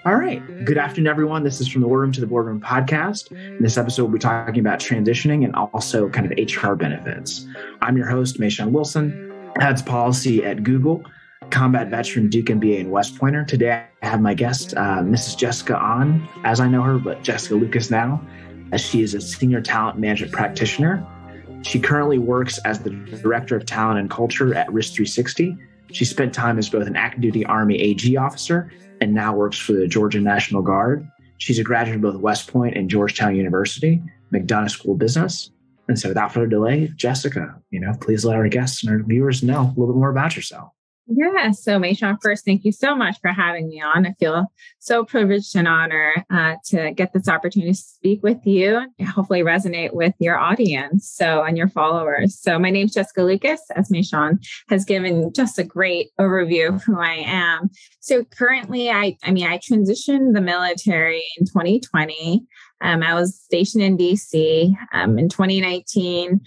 All right. Good afternoon, everyone. This is From the War Room to the Boardroom podcast. In this episode, we'll be talking about transitioning and also kind of HR benefits. I'm your host, Mayshawn Wilson, Ads Policy at Google, combat veteran, Duke MBA, and West Pointer. Today, I have my guest, Mrs. Jessica on, as I know her, but Jessica Lucas now, as she is a Senior Talent Management Practitioner. She currently works as the Director of Talent and Culture at Risk 360. She spent time as both an active duty Army AG officer and now works for the Georgia National Guard. She's a graduate of both West Point and Georgetown University, McDonough School of Business. And so without further delay, Jessica, please let our guests and our viewers know a little bit more about yourself. Yeah. So Mayshawn, first, thank you so much for having me on. I feel so privileged and honored to get this opportunity to speak with you and hopefully resonate with your audience and your followers. So my name is Jessica Lucas, as Mayshawn has given just a great overview of who I am. So currently, I transitioned the military in 2020. I was stationed in DC. In 2019,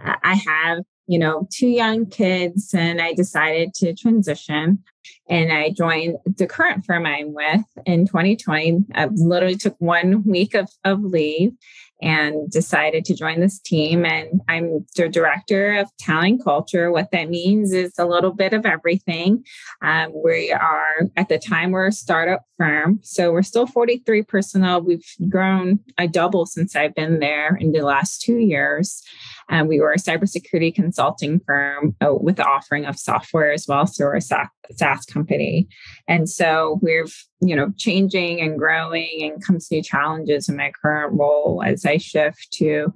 I have two young kids, and I decided to transition, and I joined the current firm I'm with in 2020. I literally took 1 week of leave and decided to join this team. And I'm the Director of Talent and Culture. What that means is a little bit of everything. We are, at the time, we're a startup firm. So we're still 43 personnel. We've grown, I doubled since I've been there in the last 2 years. We were a cybersecurity consulting firm with the offering of software as well. So we're a SaaS company. And so we're, changing and growing, and comes new challenges in my current role as I shift to,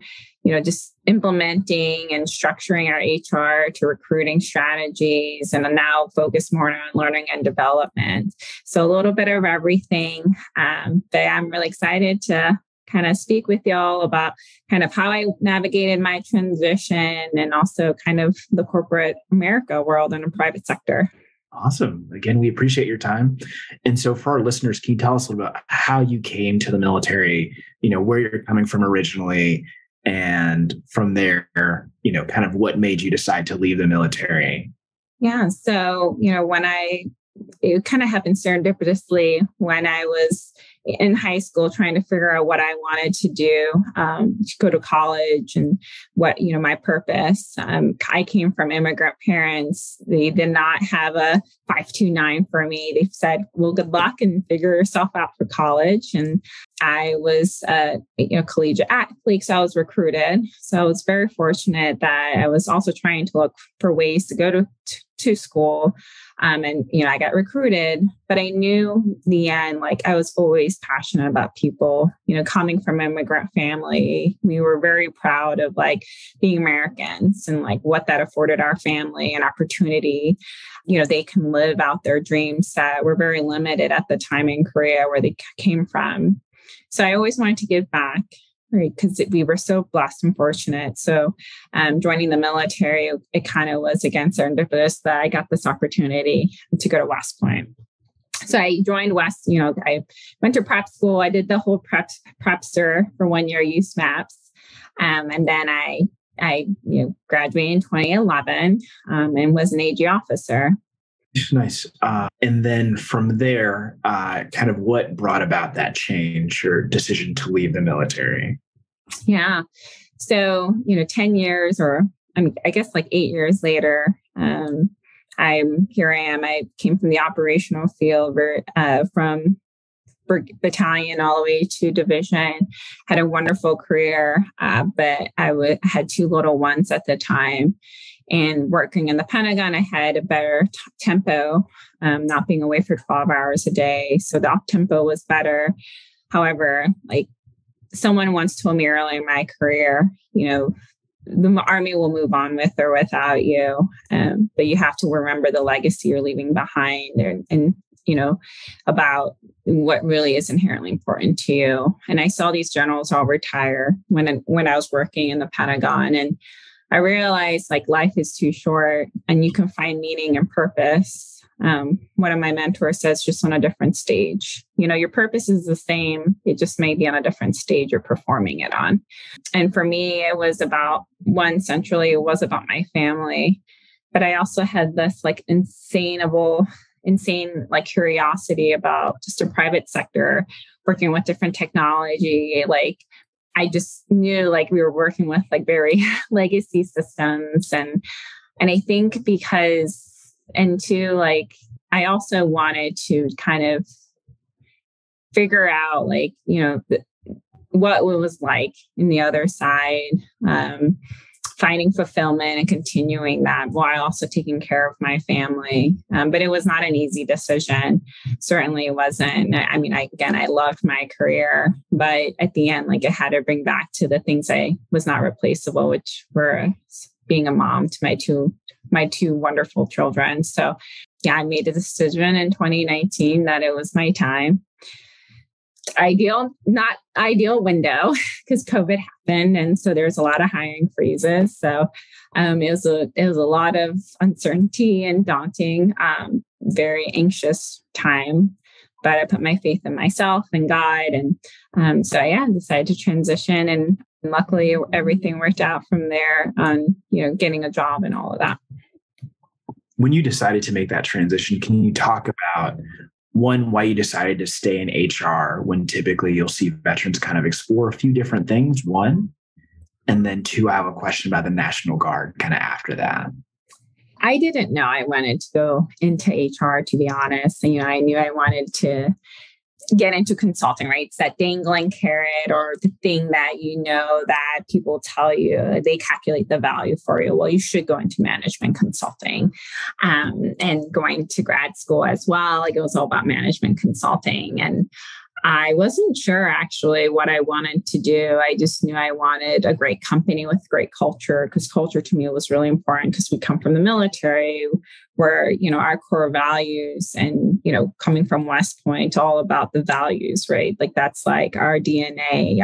just implementing and structuring our HR to recruiting strategies, and now focus more on learning and development. So a little bit of everything. But I'm really excited to kind of speak with y'all about kind of how I navigated my transition, and also kind of the corporate America world and the private sector. Awesome. Again, we appreciate your time. And so for our listeners, can you tell us a little about how you came to the military, where you're coming from originally, and from there, kind of what made you decide to leave the military? Yeah. So, it kind of happened serendipitously when I was in high school trying to figure out what I wanted to do, to go to college, and what, my purpose. I came from immigrant parents. They did not have a 529 for me. They said, well, good luck and figure yourself out for college. And I was collegiate athlete, so I was recruited. So I was very fortunate that I was also trying to look for ways to go to school. And I got recruited, but I knew in the end, I was always passionate about people, coming from an immigrant family. We were very proud of being Americans, and what that afforded our family and opportunity. They can live out their dreams that were very limited at the time in Korea where they came from. So I always wanted to give back, right? Because we were so blessed and fortunate. So joining the military, it kind of was again serendipitous that I got this opportunity to go to West Point. So I joined West, I went to prep school. I did the whole prepster for 1 year use maps. And then I graduated in 2011 and was an AG officer. Nice. And then from there, kind of what brought about that change or decision to leave the military? Yeah. So, 10 years or I guess 8 years later, here I am. I came from the operational field from battalion all the way to division, had a wonderful career, but I had 2 little ones at the time. And working in the Pentagon, I had a better tempo, not being away for 12 hours a day. So the up tempo was better. However, someone once told me early in my career, the Army will move on with or without you, but you have to remember the legacy you're leaving behind, and about what really is inherently important to you. And I saw these generals all retire when I was working in the Pentagon, and I realized life is too short, and you can find meaning and purpose. One of my mentors says, just on a different stage. Your purpose is the same. It just may be on a different stage you're performing it on. And for me, it was about centrally, it was about my family. But I also had this like insane like curiosity about just a private sector, working with different technology. Like I just knew like we were working with like very legacy systems. And I think like, I also wanted to kind of figure out like, what it was like in the other side, finding fulfillment and continuing that while also taking care of my family. But it was not an easy decision. Certainly it wasn't. I mean, I loved my career, but at the end, like I had to bring back to the things I was not replaceable, which were being a mom to my two wonderful children. So yeah, I made a decision in 2019 that it was my time. Not ideal window because COVID happened. And so there's a lot of hiring freezes. So it was a lot of uncertainty and daunting, very anxious time. But I put my faith in myself and God. And so I decided to transition. And luckily everything worked out from there on, getting a job and all of that. When you decided to make that transition, can you talk about one, why you decided to stay in HR when typically you'll see veterans kind of explore a few different things, one, and then two, I have a question about the National Guard kind of after that. I didn't know I wanted to go into HR, to be honest. And, I knew I wanted to get into consulting, right? It's that dangling carrot or the thing that, that people tell you, they calculate the value for you. Well, you should go into management consulting, and going to grad school as well. Like it was all about management consulting. And I wasn't sure actually what I wanted to do. I just knew I wanted a great company with great culture, because culture to me was really important because we come from the military where, our core values and, coming from West Point, all about the values, right? Like that's like our DNA,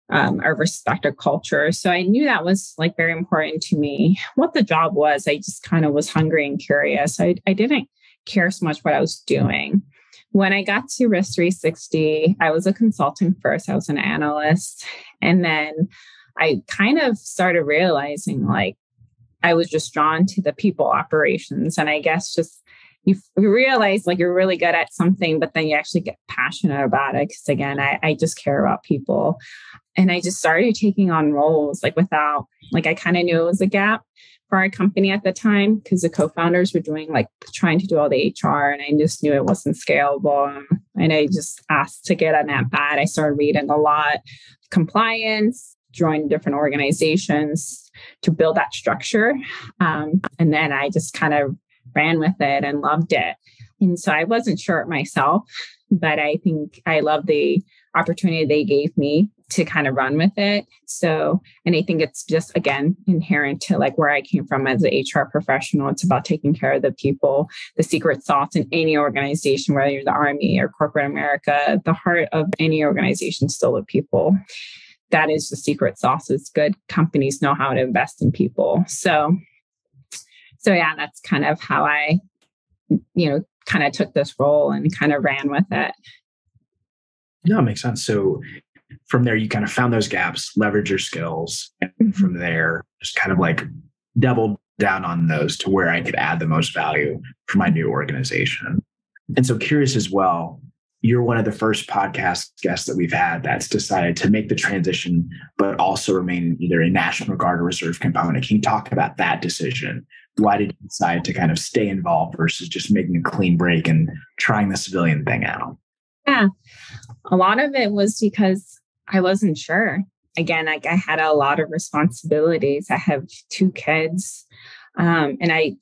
our respect of culture. So I knew that was like very important to me. What the job was, I just kind of was hungry and curious. I didn't care so much what I was doing. When I got to Risk 360, I was a consultant first. I was an analyst. And then I kind of started realizing like I was just drawn to the people operations. And I guess just you realize like you're really good at something, but then you actually get passionate about it. Because again, I just care about people. And I just started taking on roles like without, like I kind of knew it was a gap for our company at the time because the co-founders were doing like trying to do all the HR and I just knew it wasn't scalable. And I just asked to get on that bat. I started reading a lot, compliance, joined different organizations to build that structure. And then I just kind of ran with it and loved it. And so I wasn't sure it myself, but I think I love the opportunity they gave me to kind of run with it. So, and I think it's just, again, inherent to like where I came from as an HR professional. It's about taking care of the people, the secret sauce in any organization, whether you're the Army or corporate America, the heart of any organization is still the people. That is the secret sauce. It's good companies know how to invest in people. So yeah, that's kind of how I, kind of took this role and kind of ran with it. No, it makes sense. So from there, you kind of found those gaps, leverage your skills, and from there, just kind of like doubled down on those to where I could add the most value for my new organization. And so curious as well, you're one of the first podcast guests that we've had that's decided to make the transition, but also remain either a National Guard or reserve component. Can you talk about that decision? Why did you decide to kind of stay involved versus just making a clean break and trying the civilian thing out? Yeah, a lot of it was because I wasn't sure. Again, like I had a lot of responsibilities. I have 2 kids. And I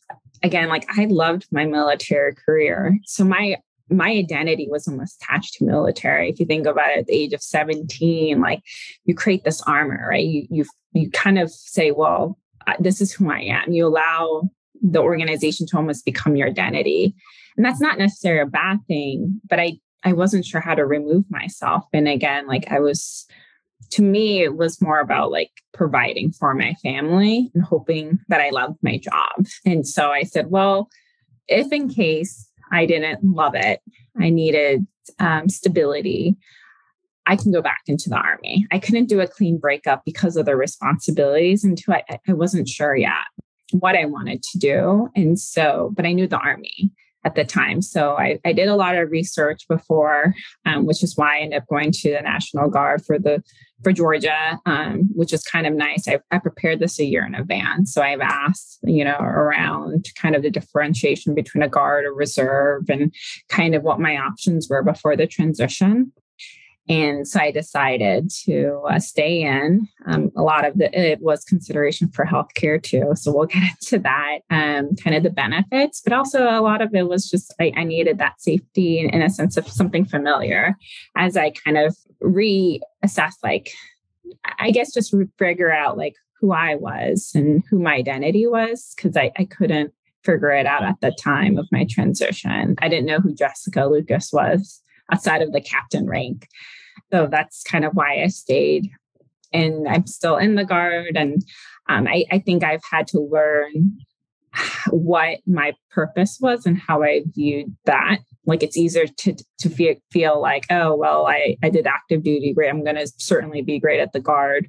loved my military career. So my identity was almost attached to military. If you think about it, at the age of 17, like you create this armor, right? You kind of say, well, this is who I am. You allow the organization to almost become your identity. And that's not necessarily a bad thing, but I wasn't sure how to remove myself. And again, like to me, it was more about like providing for my family and hoping that I loved my job. And so I said, well, if in case I didn't love it, I needed stability, I can go back into the Army. I couldn't do a clean breakup because of the responsibilities until I wasn't sure yet. what I wanted to do. And so, but I knew the Army at the time. So I did a lot of research before, which is why I ended up going to the National Guard for Georgia, which is kind of nice. I prepared this a year in advance. So I've asked, around kind of the differentiation between a Guard or Reserve and kind of what my options were before the transition. And so I decided to stay in. A lot of it was consideration for healthcare too. So we'll get into that, kind of the benefits, but also a lot of it was just, I needed that safety in a sense of something familiar as I kind of reassess, I guess just figure out who I was and who my identity was, because I couldn't figure it out at the time of my transition. I didn't know who Jessica Lucas was outside of the captain rank. So that's kind of why I stayed. And I'm still in the Guard. And I think I've had to learn what my purpose was and how I viewed that. It's easier to feel like, oh, well, I did active duty, great. I'm going to certainly be great at the Guard.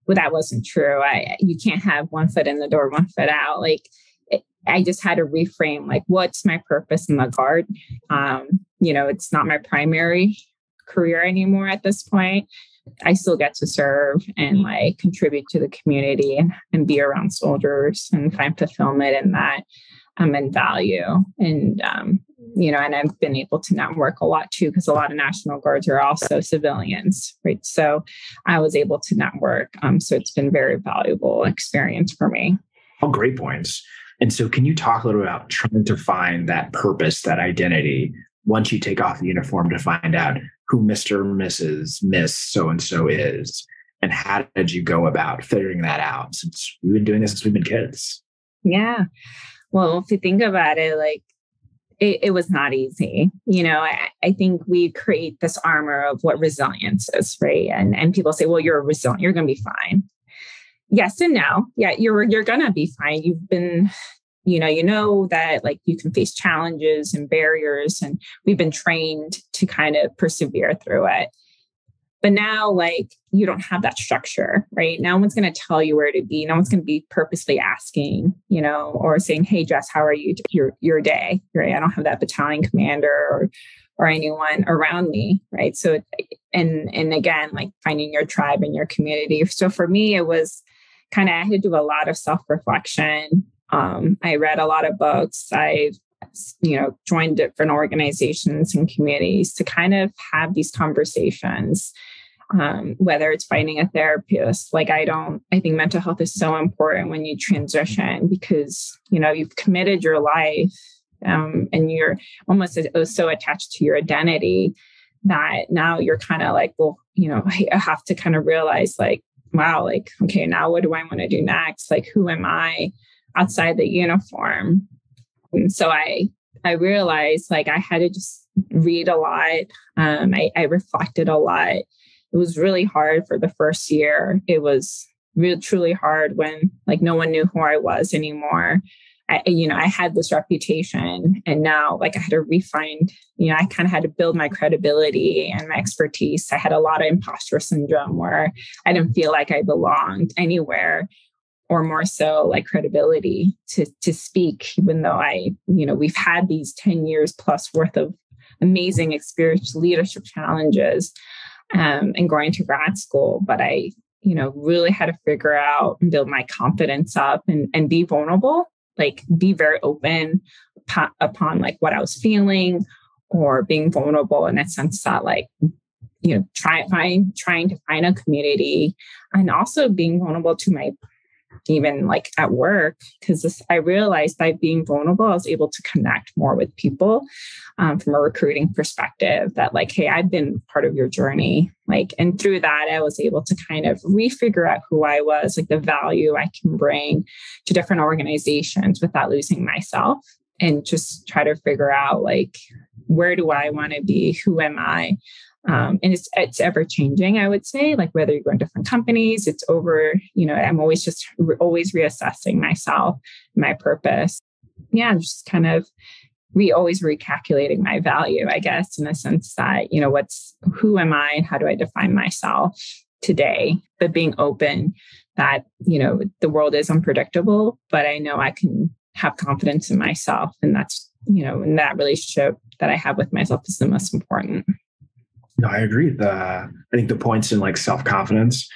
But that wasn't true. You can't have one foot in the door, one foot out. I just had to reframe, what's my purpose in the Guard? It's not my primary career anymore at this point. I still get to serve and contribute to the community and be around soldiers and find fulfillment in that and value. And, and I've been able to network a lot too, because a lot of National Guards are also civilians, right? So I was able to network. So it's been very valuable experience for me. Oh, great points. And so can you talk a little about trying to find that purpose, that identity, once you take off the uniform to find out who Mr., Mrs., Miss so-and-so is, and how did you go about figuring that out? Since we've been doing this since we've been kids. Yeah. Well, if you think about it, it was not easy. I think we create this armor of what resilience is, right? And people say, well, you're resilient, you're going to be fine. Yes and no. Yeah, you're going to be fine. You've been, that you can face challenges and barriers, and we've been trained to kind of persevere through it. But now, you don't have that structure, right? No one's going to tell you where to be. No one's going to be purposely asking, or saying, hey, Jess, how are you your day? Right? I don't have that battalion commander or anyone around me, right? So, and again, finding your tribe and your community. So for me, it was I had to do a lot of self-reflection. I read a lot of books. I've, joined different organizations and communities to kind of have these conversations, whether it's finding a therapist. I think mental health is so important when you transition, because, you've committed your life and you're almost so attached to your identity that now you're kind of well, I have to kind of realize wow, okay, now what do I want to do next? Who am I outside the uniform? And so I realized I had to just read a lot. I reflected a lot. It was really hard for the first year. It was really, truly hard when no one knew who I was anymore. I had this reputation, and now I had to refine, I kind of had to build my credibility and my expertise. I had a lot of imposter syndrome where I didn't feel like I belonged anywhere, or more so credibility to speak, even though we've had these 10 years plus worth of amazing experience, leadership challenges, and going to grad school. But I, really had to figure out and build my confidence up and be vulnerable. Be very open upon what I was feeling, or being vulnerable in a sense that trying to find a community, and also being vulnerable to my, even at work, because I realized by being vulnerable, I was able to connect more with people from a recruiting perspective that hey, I've been part of your journey. And through that, I was able to kind of refigure out who I was, the value I can bring to different organizations without losing myself, and just try to figure out where do I want to be? Who am I? And it's ever changing, I would say, whether you go in different companies, it's over, I'm always just always reassessing myself, my purpose. Yeah, just kind of always recalculating my value, I guess, in a sense that, who am I and how do I define myself today, but being open that, the world is unpredictable, but I know I can have confidence in myself. And that's, in that relationship that I have with myself is the most important. No, I agree. I think the points in like self-confidence.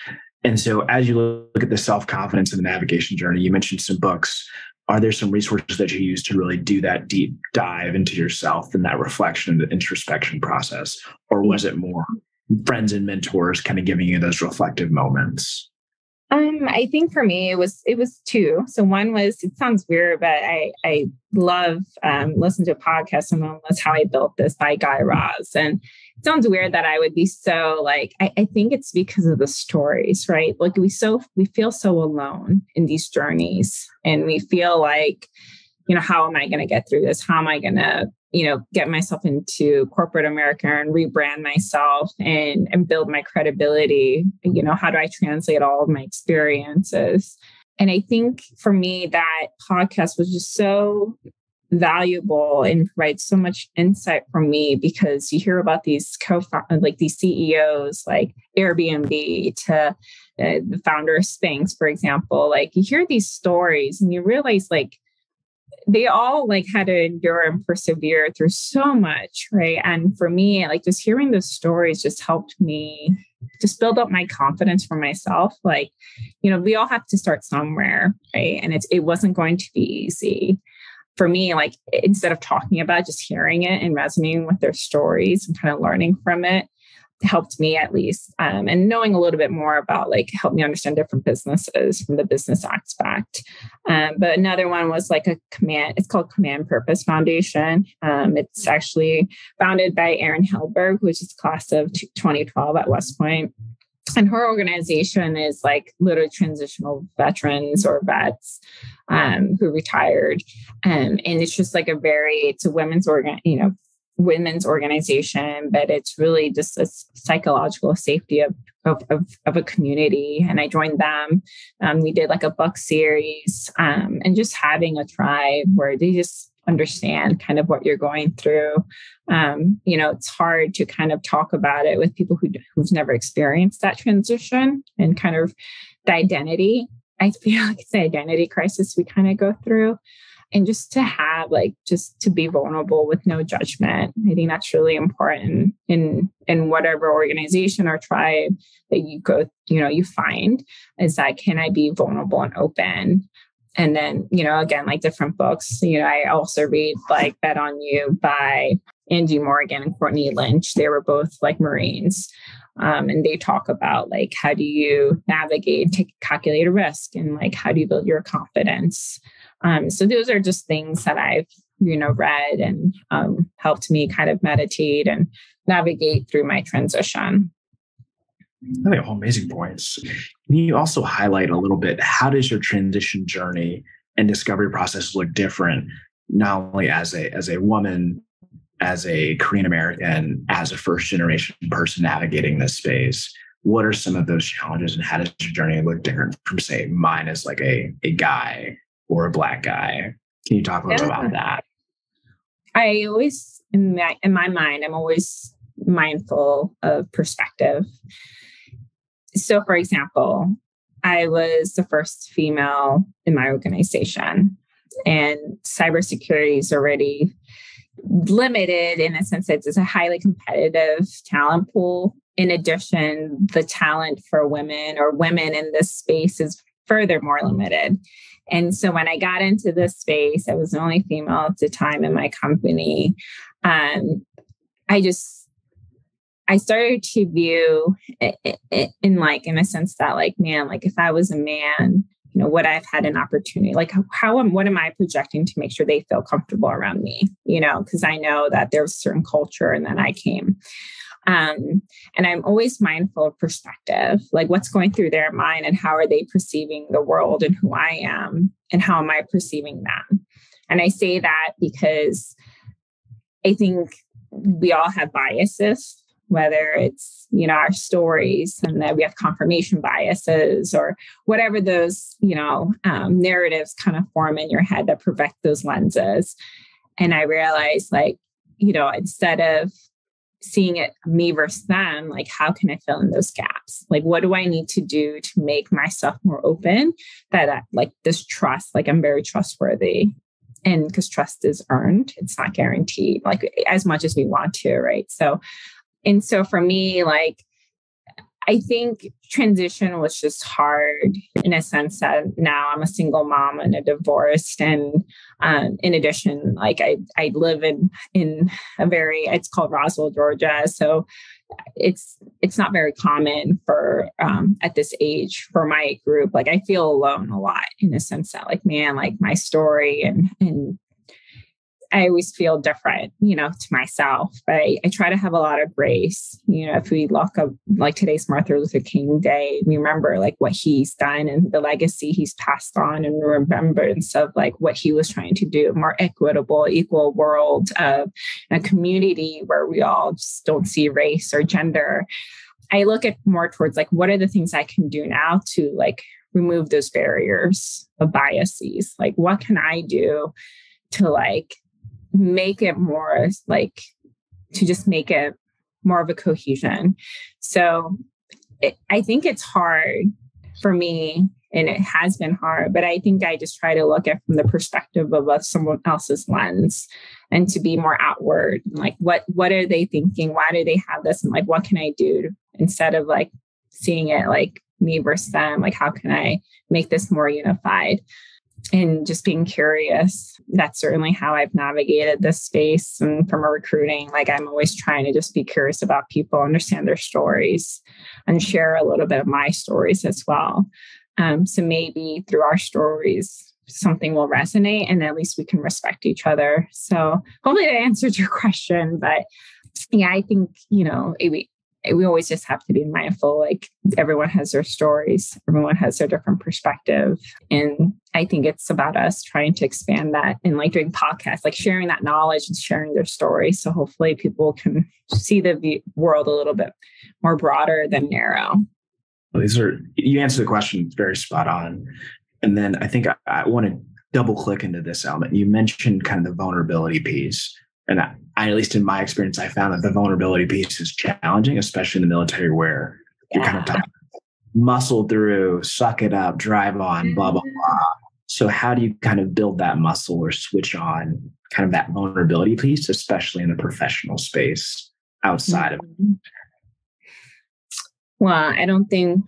And so as you look at the self-confidence and the navigation journey, you mentioned some books. Are there some resources that you use to really do that deep dive into yourself and that reflection and the introspection process? Or was it more friends and mentors kind of giving you those reflective moments? I think for me, it was two. So one was, it sounds weird, but I love listening to a podcast. And one was How I Built This by Guy Raz. And it sounds weird that I would be so like, I think it's because of the stories, right? Like we feel so alone in these journeys, and we feel like, how am I going to get through this? How am I going to, get myself into corporate America and rebrand myself and build my credibility? How do I translate all of my experiences? And I think for me, that podcast was just so valuable and provides so much insight for me, because you hear about these like these CEOs, like Airbnb to the founder of Spanx, for example. Like you hear these stories and you realize like they all like had to endure and persevere through so much, right? And for me, like just hearing those stories just helped me just build up my confidence for myself. Like, we all have to start somewhere, right? And it wasn't going to be easy. For me, like instead of talking about it, just hearing it and resonating with their stories and kind of learning from it helped me at least. And knowing a little bit more about like helped me understand different businesses from the business aspect. But another one was like it's called Command Purpose Foundation. It's actually founded by Erin Hellberg, which is class of 2012 at West Point. And her organization is like literally transitional veterans or vets who retired. And it's just like it's a women's organization, but it's really just a psychological safety of a community. And I joined them. We did like a book series and just having a tribe where they just understand kind of what you're going through. It's hard to kind of talk about it with people who've never experienced that transition and kind of the identity. I feel like it's the identity crisis we kind of go through. And just to have just to be vulnerable with no judgment. I think that's really important in whatever organization or tribe that you go, you find is that, can I be vulnerable and open? And then, again, like different books, I also read like Bet on You by Angie Morgan and Courtney Lynch. They were both like Marines. And they talk about like, how do you navigate, take calculated risk, and like, how do you build your confidence? So those are just things that I've, read and helped me kind of meditate and navigate through my transition. I think all amazing points. Can you also highlight a little bit, how does your transition journey and discovery process look different, not only as a woman, as a Korean American, as a first generation person navigating this space? What are some of those challenges, and how does your journey look different from, say, mine as like a guy or a Black guy? Can you talk a little bit about that? I always, in my mind, I'm always mindful of perspective. So, for example, I was the first female in my organization, and cybersecurity is already limited in a sense that it's a highly competitive talent pool. In addition, the talent for women or women in this space is furthermore limited. And so when I got into this space, I was the only female at the time in my company. I started to view it in a sense that like, man, like if I was a man, would I've had an opportunity? Like what am I projecting to make sure they feel comfortable around me? Because I know that there's a certain culture, and then I came. And I'm always mindful of perspective, like what's going through their mind and how are they perceiving the world and who I am and how am I perceiving them? And I say that because I think we all have biases, whether it's, our stories, and that we have confirmation biases or whatever those, narratives kind of form in your head that project those lenses. And I realized instead of seeing it me versus them, like, how can I fill in those gaps? Like, what do I need to do to make myself more open that like this trust, like I'm very trustworthy. And because trust is earned, it's not guaranteed, like as much as we want to, right? So for me, like, I think transition was just hard in a sense that now I'm a single mom and a divorced. And in addition, like I live in a very, it's called Roswell, Georgia. So it's not very common for at this age for my group. Like I feel alone a lot in a sense that like, man, like my story and I always feel different, to myself, but I try to have a lot of grace. If we look up, like today's Martin Luther King Day, we remember like what he's done and the legacy he's passed on and remembrance of like what he was trying to do, more equitable, equal world of a community where we all just don't see race or gender. I look at more towards like, what are the things I can do now to like remove those barriers of biases? Like, what can I do to like make it more like to just make it more of a cohesion. So I think it's hard for me and it has been hard, but I think I just try to look at from the perspective of someone else's lens and to be more outward. Like what are they thinking? Why do they have this? And like, what can I do instead of like seeing it like me versus them? Like, how can I make this more unified? And just being curious. That's certainly how I've navigated this space. And from a recruiting, like I'm always trying to just be curious about people, understand their stories, and share a little bit of my stories as well. So maybe through our stories, something will resonate and at least we can respect each other. So hopefully that answered your question. But yeah, I think, we always just have to be mindful, like everyone has their stories, everyone has their different perspective. And I think it's about us trying to expand that and like doing podcasts, like sharing that knowledge and sharing their stories. So hopefully people can see the world a little bit more broader than narrow. You answered the question very spot on. And then I think I want to double click into this element. You mentioned kind of the vulnerability piece. And I, at least in my experience, I found that the vulnerability piece is challenging, especially in the military where you're kind of taught muscle through, suck it up, drive on, blah, blah, blah. So how do you kind of build that muscle or switch on kind of that vulnerability piece, especially in the professional space outside of it? Well, I don't think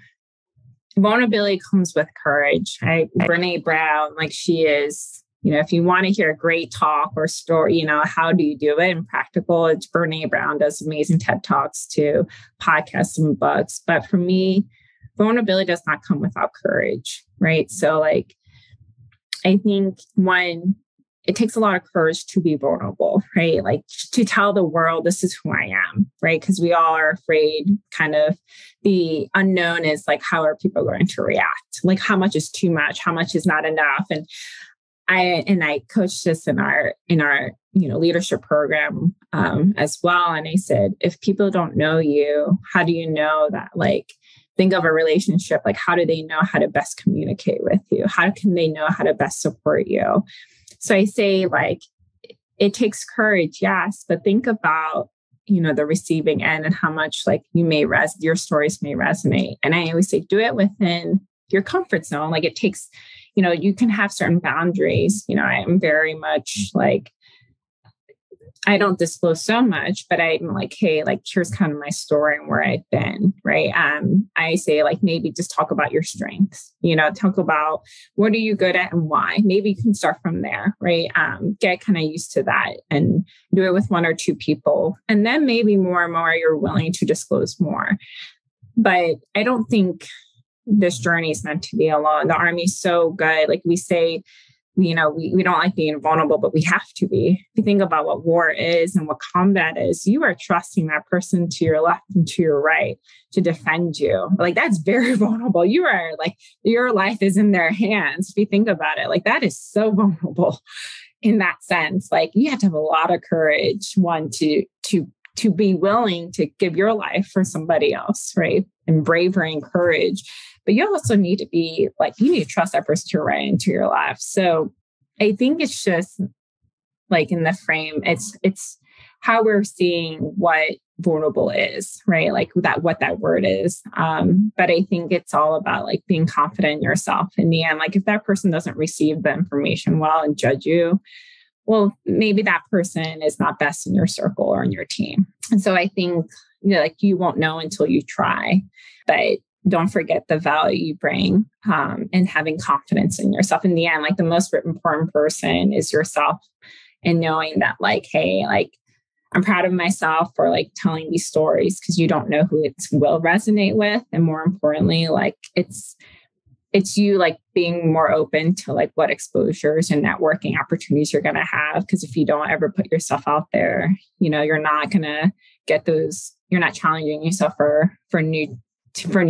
vulnerability comes with courage. Brene Brown, like she is, if you want to hear a great talk or story, how do you do it in practical? It's Brene Brown does amazing TED Talks too, podcasts and books. But for me, vulnerability does not come without courage, right? So like, I think it takes a lot of courage to be vulnerable, right? Like to tell the world, this is who I am, right? Because we all are afraid, kind of the unknown is like, how are people going to react? Like how much is too much? How much is not enough? And I coached this in our leadership program as well. And I said, if people don't know you, how do you know that? Like, think of a relationship. Like, how do they know how to best communicate with you? How can they know how to best support you? So I say, like, it takes courage, yes, but think about the receiving end and how much like your stories may resonate. And I always say, do it within your comfort zone. Like it takes. You can have certain boundaries. I am very much like, I don't disclose so much, but I'm like, hey, like, here's kind of my story and where I've been, right? I say like, maybe just talk about your strengths, talk about what are you good at and why. Maybe you can start from there, right? Get kind of used to that and do it with one or two people. And then maybe more and more, you're willing to disclose more. But I don't think this journey is meant to be alone. The Army is so good. Like we say, we don't like being vulnerable, but we have to be. If you think about what war is and what combat is, you are trusting that person to your left and to your right to defend you. Like that's very vulnerable. You are like, your life is in their hands. If you think about it, like that is so vulnerable in that sense. Like you have to have a lot of courage, one, to be willing to give your life for somebody else, right? And bravery and courage. But you also need to be like, you need to trust that person to right into your life. So I think it's just like in the frame, it's how we're seeing what vulnerable is, right? Like what that word is. But I think it's all about like being confident in yourself in the end. Like if that person doesn't receive the information well and judge you, well, maybe that person is not best in your circle or in your team. And so I think, like you won't know until you try, but don't forget the value you bring, and having confidence in yourself. In the end, like the most important person is yourself, and knowing that like, hey, like I'm proud of myself for like telling these stories, because you don't know who it will resonate with. And more importantly, like it's you like being more open to like what exposures and networking opportunities you're going to have. Because if you don't ever put yourself out there, you're not going to get those, you're not challenging yourself for new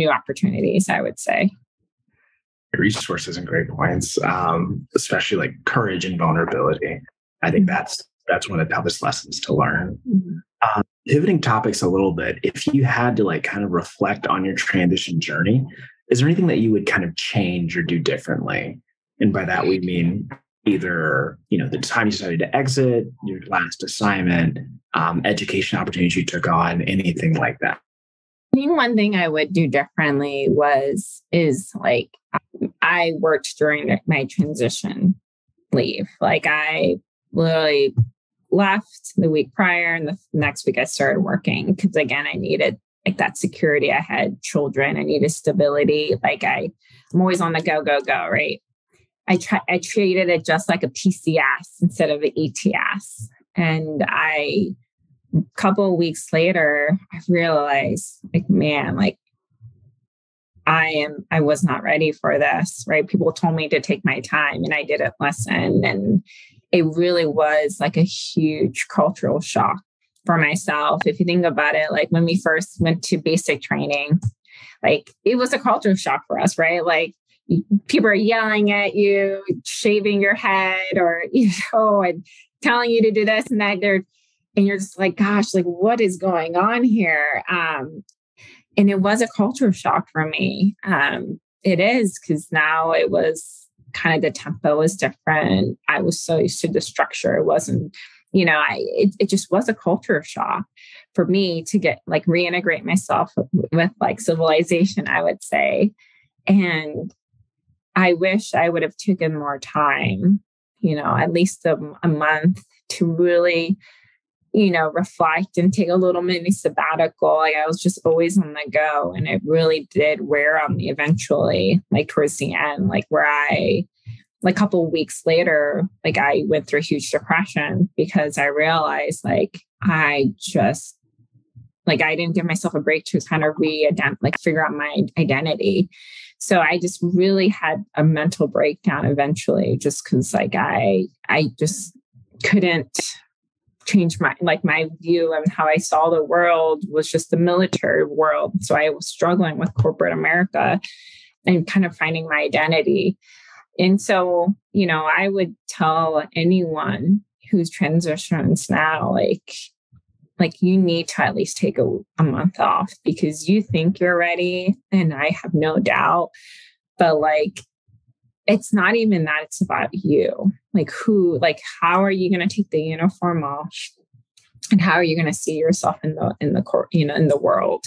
opportunities, I would say. Resources and great points, especially like courage and vulnerability. I think that's one of the toughest lessons to learn. Mm-hmm. Pivoting topics a little bit, if you had to like kind of reflect on your transition journey, is there anything that you would kind of change or do differently? And by that, we mean either, the time you decided to exit, your last assignment, education opportunities you took on, anything like that. I think one thing I would do differently is like, I worked during my transition leave. Like I literally left the week prior, and the next week I started working because again, I needed like that security. I had children. I needed stability. Like I'm always on the go, right? I treated it just like a PCS instead of an ETS. And a couple of weeks later, I realized like, man, like I was not ready for this, right? People told me to take my time and I didn't listen. And it really was like a huge cultural shock for myself. If you think about it, like when we first went to basic training, like it was a cultural shock for us, right? Like people are yelling at you, shaving your head, or, and telling you to do this and that. And you're just like, gosh, like what is going on here? And it was a culture shock for me. It is, because now it was kind of the tempo was different. I was so used to the structure. It wasn't, it just was a culture shock for me to get like reintegrate myself with like civilization, I would say. And I wish I would have taken more time, at least a month to really, reflect and take a little mini sabbatical. Like I was just always on the go, and it really did wear on me eventually, like towards the end, like where like a couple of weeks later, like I went through a huge depression because I realized like I didn't give myself a break to kind of figure out my identity. So I just really had a mental breakdown eventually, just because like I just couldn't change my view and how I saw the world was just the military world. So I was struggling with corporate America and kind of finding my identity. And so, I would tell anyone who's transitions now, like you need to at least take a month off, because you think you're ready. And I have no doubt, but like, it's not even that, it's about you. Like how are you going to take the uniform off, and how are you going to see yourself in the world?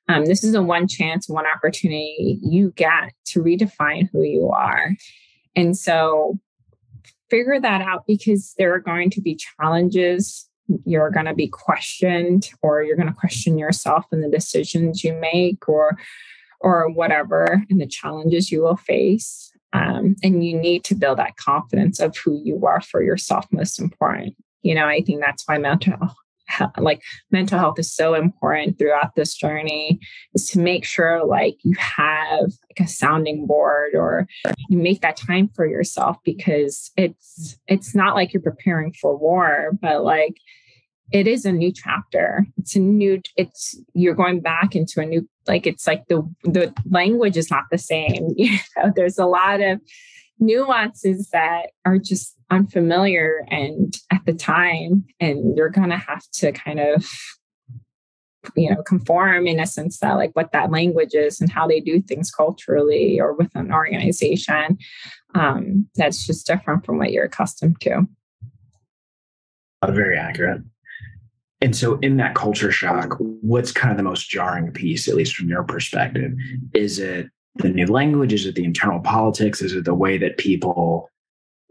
This is a one chance, one opportunity you get to redefine who you are. And so figure that out, because there are going to be challenges. You're going to be questioned, or you're going to question yourself and the decisions you make, or whatever, and the challenges you will face. And you need to build that confidence of who you are for yourself, most important. I think that's why mental health is so important throughout this journey, is to make sure like you have like a sounding board, or you make that time for yourself, because it's not like you're preparing for war, but like it is a new chapter. You're going back into a new, like, it's like the language is not the same. There's a lot of nuances that are just unfamiliar and at the time, and you're going to have to kind of, conform in a sense that like what that language is and how they do things culturally or with an organization. That's just different from what you're accustomed to. Very accurate. And so in that culture shock, what's kind of the most jarring piece, at least from your perspective? Is it the new language? Is it the internal politics? Is it the way that people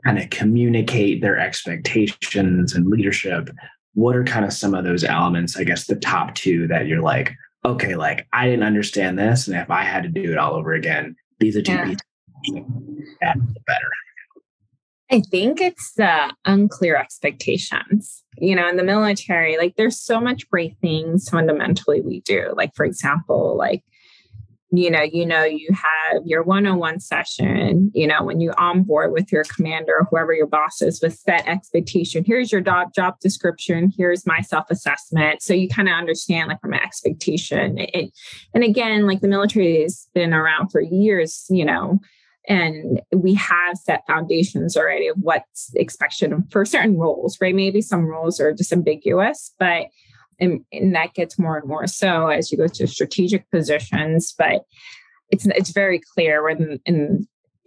kind of communicate their expectations and leadership? What are kind of some of those elements, I guess the top two that you're like, okay, like I didn't understand this. And if I had to do it all over again, these are two pieces that better. I think it's the unclear expectations. In the military, like there's so much great things fundamentally we do. Like, for example, like, you have your one-on-one session, when you onboard with your commander or whoever your boss is with set expectation. Here's your job description. Here's my self-assessment. So you kind of understand like from an expectation. And again, like the military has been around for years, and we have set foundations already of what's expected for certain roles, right? Maybe some roles are just ambiguous, but and that gets more and more so as you go to strategic positions. But it's very clear when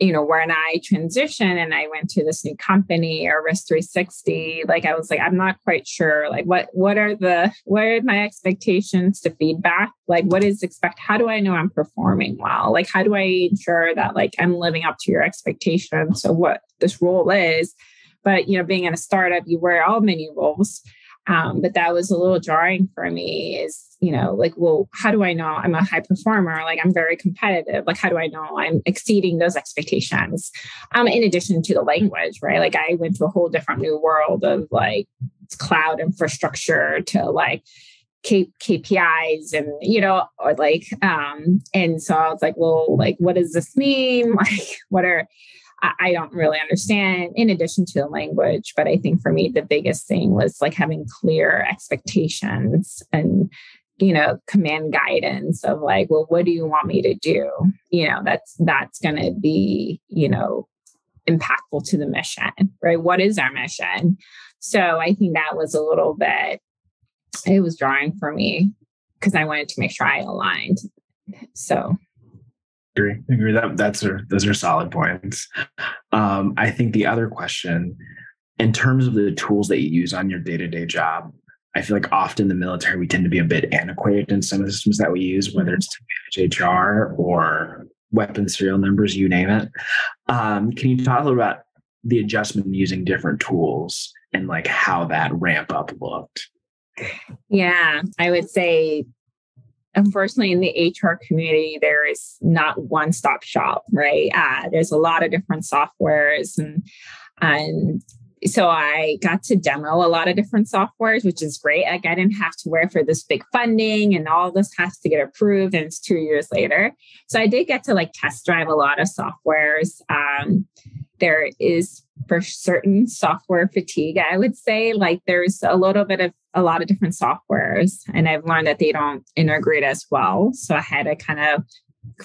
I transitioned and I went to this new company or Risk 360, like I was like, I'm not quite sure, like what are my expectations to feedback? Like what is how do I know I'm performing well? Like how do I ensure that like I'm living up to your expectations of what this role is? But being in a startup, you wear all many roles. But that was a little jarring for me is, like, well, how do I know I'm a high performer? Like, I'm very competitive. Like, how do I know I'm exceeding those expectations? In addition to the language, right? Like, I went to a whole different new world of like cloud infrastructure to like KPIs and, or like, and so I was like, well, like, what does this mean? Like, I don't really understand in addition to the language. But I think for me, the biggest thing was like having clear expectations and, command guidance of like, well, what do you want me to do? That's going to be, impactful to the mission, right? What is our mission? So I think that was a little bit, it was drawing for me because I wanted to make sure I aligned. So. Agree. Those are solid points. I think the other question, in terms of the tools that you use on your day-to-day job, I feel like often in the military, we tend to be a bit antiquated in some of the systems that we use, whether it's to manage HR or weapon serial numbers, you name it. Can you talk a little about the adjustment using different tools and like how that ramp up looked? Yeah, I would say, unfortunately, in the HR community, there is not one-stop shop, right? There's a lot of different softwares, and so I got to demo a lot of different softwares, which is great. Like I didn't have to wait for this big funding, and all this has to get approved, and it's 2 years later. So I did get to like test drive a lot of softwares. There is for certain software fatigue, I would say. Like there's a lot of different softwares, and I've learned that they don't integrate as well. So I had to kind of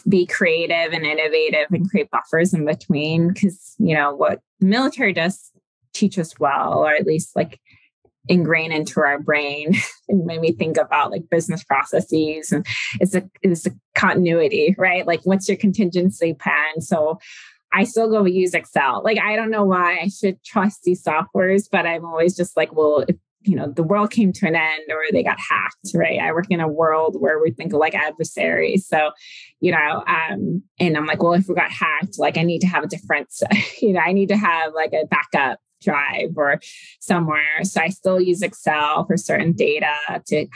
be creative and innovative and create buffers in between, because what the military does teach us well, or at least like ingrain into our brain and made me think about like business processes, and is a continuity, right? Like what's your contingency plan? So I still go use Excel. Like, I don't know why I should trust these softwares, but I'm always just like, well, if the world came to an end or they got hacked, right? I work in a world where we think of like adversaries. So, and I'm like, well, if we got hacked, like I need to have a different, I need to have like a backup drive or somewhere. So I still use Excel for certain data to,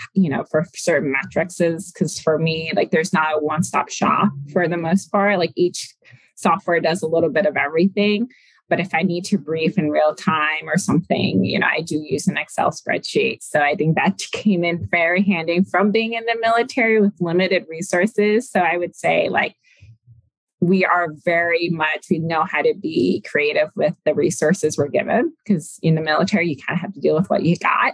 for certain metrics, because for me, like there's not a one-stop shop for the most part. Like each software does a little bit of everything. But if I need to brief in real time or something, I do use an Excel spreadsheet. So I think that came in very handy from being in the military with limited resources. So I would say like, we know how to be creative with the resources we're given, because in the military, you kind of have to deal with what you got.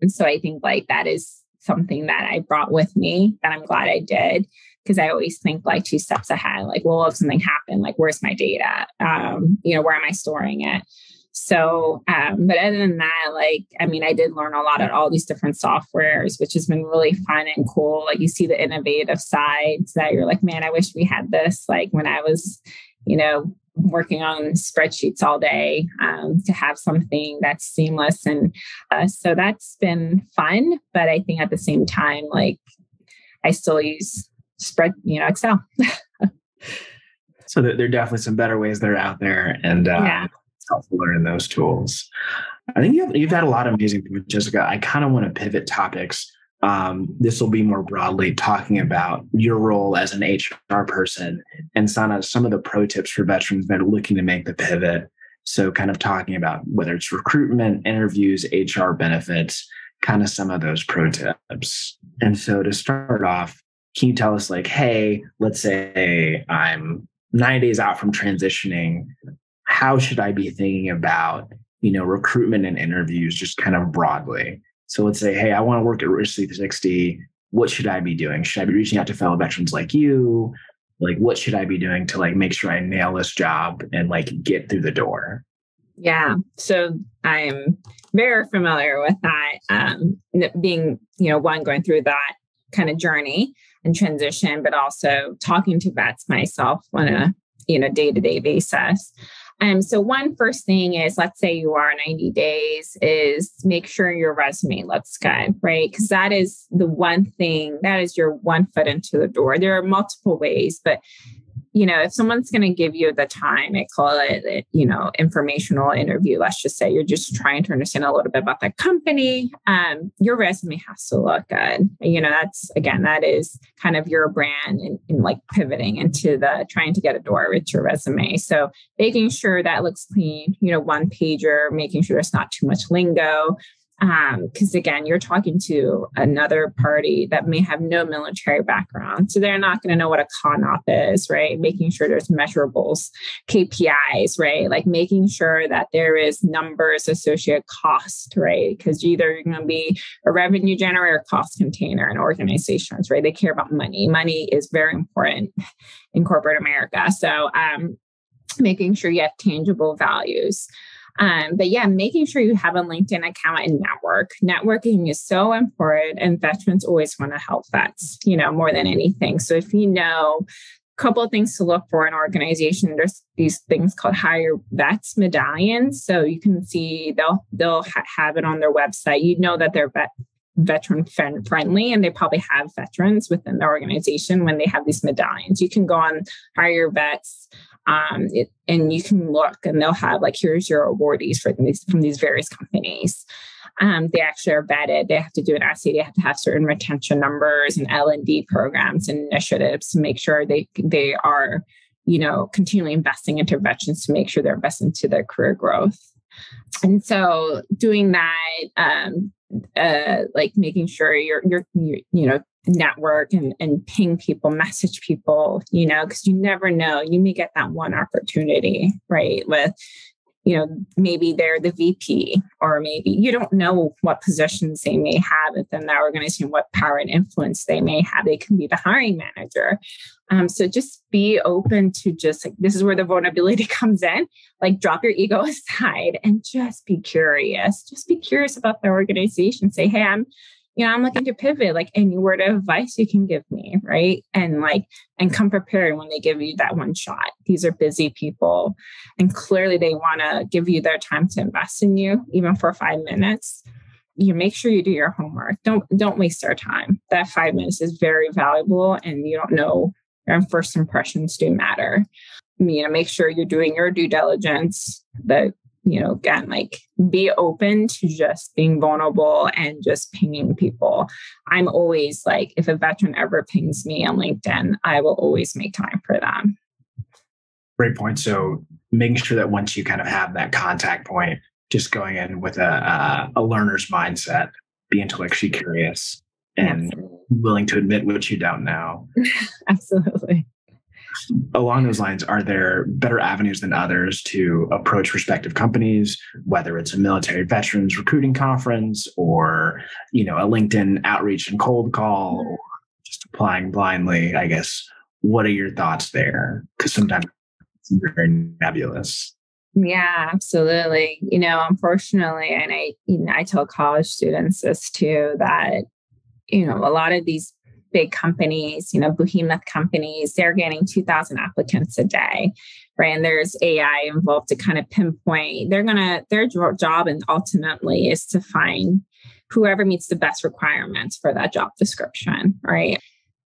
And so I think like that is something that I brought with me that I'm glad I did, because I always think like 2 steps ahead, like, well, if something happened, like, where's my data? Where am I storing it? So, but other than that, like, I mean, I did learn a lot of all these different softwares, which has been really fun and cool. Like you see the innovative sides that you're like, man, I wish we had this, like when I was, working on spreadsheets all day to have something that's seamless. And so that's been fun. But I think at the same time, like I still use Excel. So there are definitely some better ways that are out there, and it's helpful learning those tools. I think you've had a lot of amazing things, Jessica. I kind of want to pivot topics. This will be more broadly talking about your role as an HR person and some of the pro tips for veterans that are looking to make the pivot. So kind of talking about whether it's recruitment, interviews, HR benefits, kind of some of those pro tips. And so to start off, can you tell us like, hey, let's say I'm 9 days out from transitioning. How should I be thinking about, recruitment and interviews just kind of broadly? So let's say, hey, I want to work at Risk 360. What should I be doing? Should I be reaching out to fellow veterans like you? Like, what should I be doing to like make sure I nail this job and like get through the door? Yeah. So I'm very familiar with that. Being, one going through that kind of journey and transition, but also talking to vets myself on a, day-to-day basis. So one first thing is, let's say you are 90 days, is make sure your resume looks good, right? Because that is the one thing, that is your one foot into the door. There are multiple ways, but if someone's going to give you the time, I call it, informational interview. Let's just say you're just trying to understand a little bit about the company. Your resume has to look good. That is kind of your brand and like pivoting into the trying to get a door with your resume. So making sure that looks clean, one pager, making sure there's not too much lingo. Because again, you're talking to another party that may have no military background. So they're not going to know what a con-op is, right? Making sure there's measurables, KPIs, right? Like making sure that there is numbers associated cost, right? Because either you're going to be a revenue generator or cost container in organizations, right? They care about money. Money is very important in corporate America. So making sure you have tangible values. Making sure you have a LinkedIn account and network. Networking is so important, and veterans always want to help vets, more than anything. So if a couple of things to look for in an organization, there's these things called Hire Vets medallions. So you can see they'll have it on their website. That they're veteran friendly, and they probably have veterans within the organization when they have these medallions. You can go on Hire Your Vets. And you can look, and they'll have like, here's your awardees from these various companies. They actually are vetted. They have to do an essay. They have to have certain retention numbers and L&D programs and initiatives to make sure they are, continually investing into veterans to make sure they're investing into their career growth. And so doing that, like making sure you're network and ping people, message people, because you never know, you may get that one opportunity, right? With, maybe they're the VP, or maybe you don't know what positions they may have within that organization, what power and influence they may have. They can be the hiring manager. So just be open to just like, this is where the vulnerability comes in, like drop your ego aside and just be curious. Just be curious about the organization. Say, hey, I'm looking to pivot, like any word of advice you can give me, right? And come prepared when they give you that one shot. These are busy people, and clearly they want to give you their time to invest in you, even for 5 minutes. You make sure you do your homework. Don't waste their time. That 5 minutes is very valuable, and you don't know, your first impressions do matter. Make sure you're doing your due diligence. Again, like be open to just being vulnerable and just pinging people. I'm always like, if a veteran ever pings me on LinkedIn, I will always make time for them. Great point. So making sure that once you kind of have that contact point, just going in with a learner's mindset, be intellectually curious and willing to admit what you don't know. Absolutely. Along those lines, are there better avenues than others to approach prospective companies, whether it's a military veterans recruiting conference or, a LinkedIn outreach and cold call, or just applying blindly? I guess, what are your thoughts there? Because sometimes it's very nebulous. Yeah, absolutely. Unfortunately, and I tell college students this too, that, a lot of these big companies, behemoth companies, they're getting 2,000 applicants a day, right? And there's AI involved to kind of pinpoint, their job and ultimately is to find whoever meets the best requirements for that job description, right?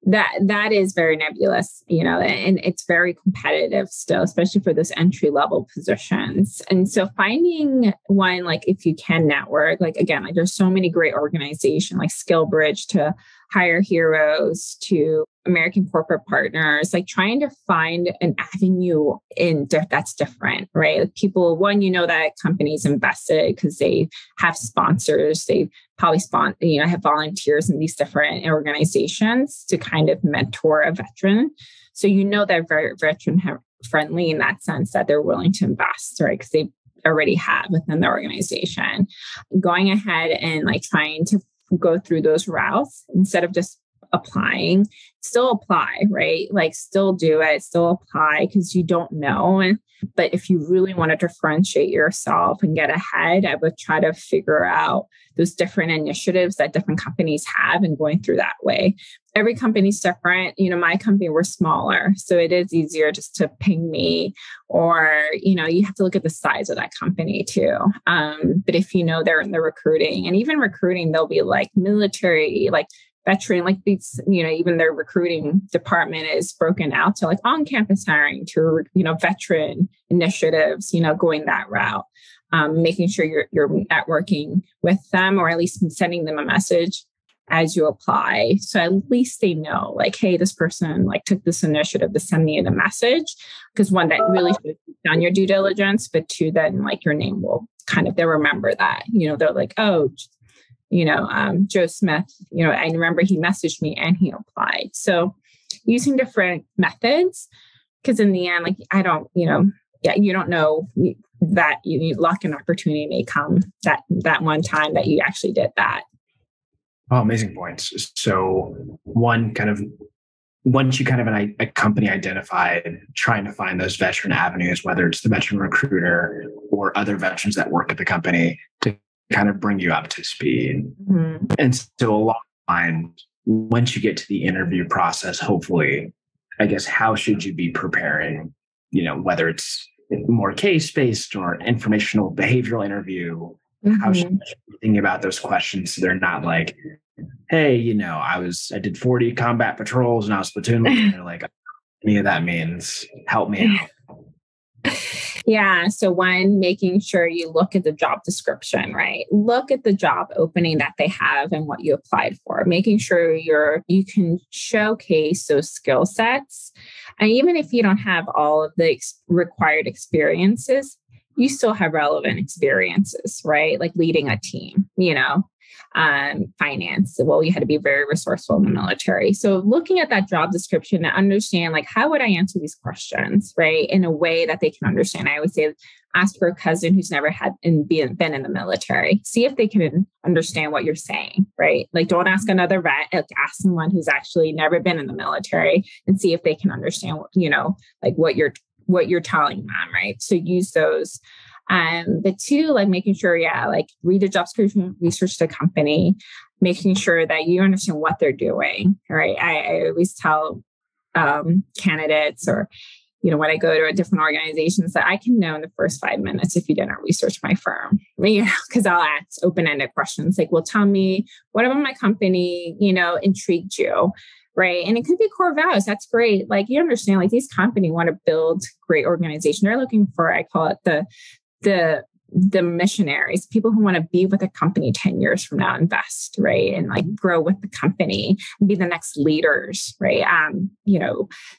That is very nebulous, and it's very competitive still, especially for those entry-level positions. And so finding one, like if you can network, like again, like there's so many great organizations like SkillBridge to Hire Heroes to American Corporate Partners, like trying to find an avenue that's different, right? Like people, one, that companies invested because they have sponsors, they probably have volunteers in these different organizations to kind of mentor a veteran. So they're very veteran friendly in that sense that they're willing to invest, right? Because they already have within the organization. Going ahead and like trying to go through those routes instead of just applying, still apply, right? Like still do it, still apply because you don't know. But if you really want to differentiate yourself and get ahead, I would try to figure out those different initiatives that different companies have and going through that way. Every company's different. My company, we're smaller, so it is easier just to ping me or, you have to look at the size of that company too. But if they're in the recruiting and even recruiting, they'll be like military, like veteran, like these, even their recruiting department is broken out to like on-campus hiring to, veteran initiatives, going that route, making sure you're networking with them or at least sending them a message as you apply. So at least they know like, hey, this person like took this initiative to send me the message. Because one, that really should have done your due diligence, but two, then like your name will they'll remember that, they're like, oh, Joe Smith, I remember he messaged me and he applied. So using different methods, because in the end, like, I don't, you don't know that luck and opportunity may come that one time that you actually did that. Oh, amazing points. So one once you a company identified, trying to find those veteran avenues, whether it's the veteran recruiter or other veterans that work at the company to kind of bring you up to speed. Mm-hmm. And so along the line, once you get to the interview process, hopefully, I guess, how should you be preparing, whether it's more case-based or informational behavioral interview, mm-hmm. How should you be thinking about those questions so they're not like, hey, I did 40 combat patrols and I was platoon leader. They're like, any of that means help me out. Yeah. So one, making sure you look at the job description, right? Look at the job opening that they have and what you applied for, making sure you can showcase those skill sets. And even if you don't have all of the required experiences, you still have relevant experiences, right? Like leading a team, finance. Well, you had to be very resourceful in the military. So looking at that job description to understand, like, how would I answer these questions, right? In a way that they can understand. I would say, ask for a cousin who's never been in the military. See if they can understand what you're saying, right? Like, don't ask another vet. Like, ask someone who's actually never been in the military and see if they can understand what you're telling them, right? So use those. But two, like making sure, read the job description, research the company, making sure that you understand what they're doing, right? I always tell candidates or, when I go to a different organizations that I can know in the first 5 minutes if you didn't research my firm, because I'll ask open-ended questions like, well, tell me what about my company, intrigued you, right? And it could be core values. That's great. Like, you understand, like, these companies want to build great organization. They're looking for, I call it the missionaries, people who want to be with a company 10 years from now, invest, right? And like grow with the company and be the next leaders, right?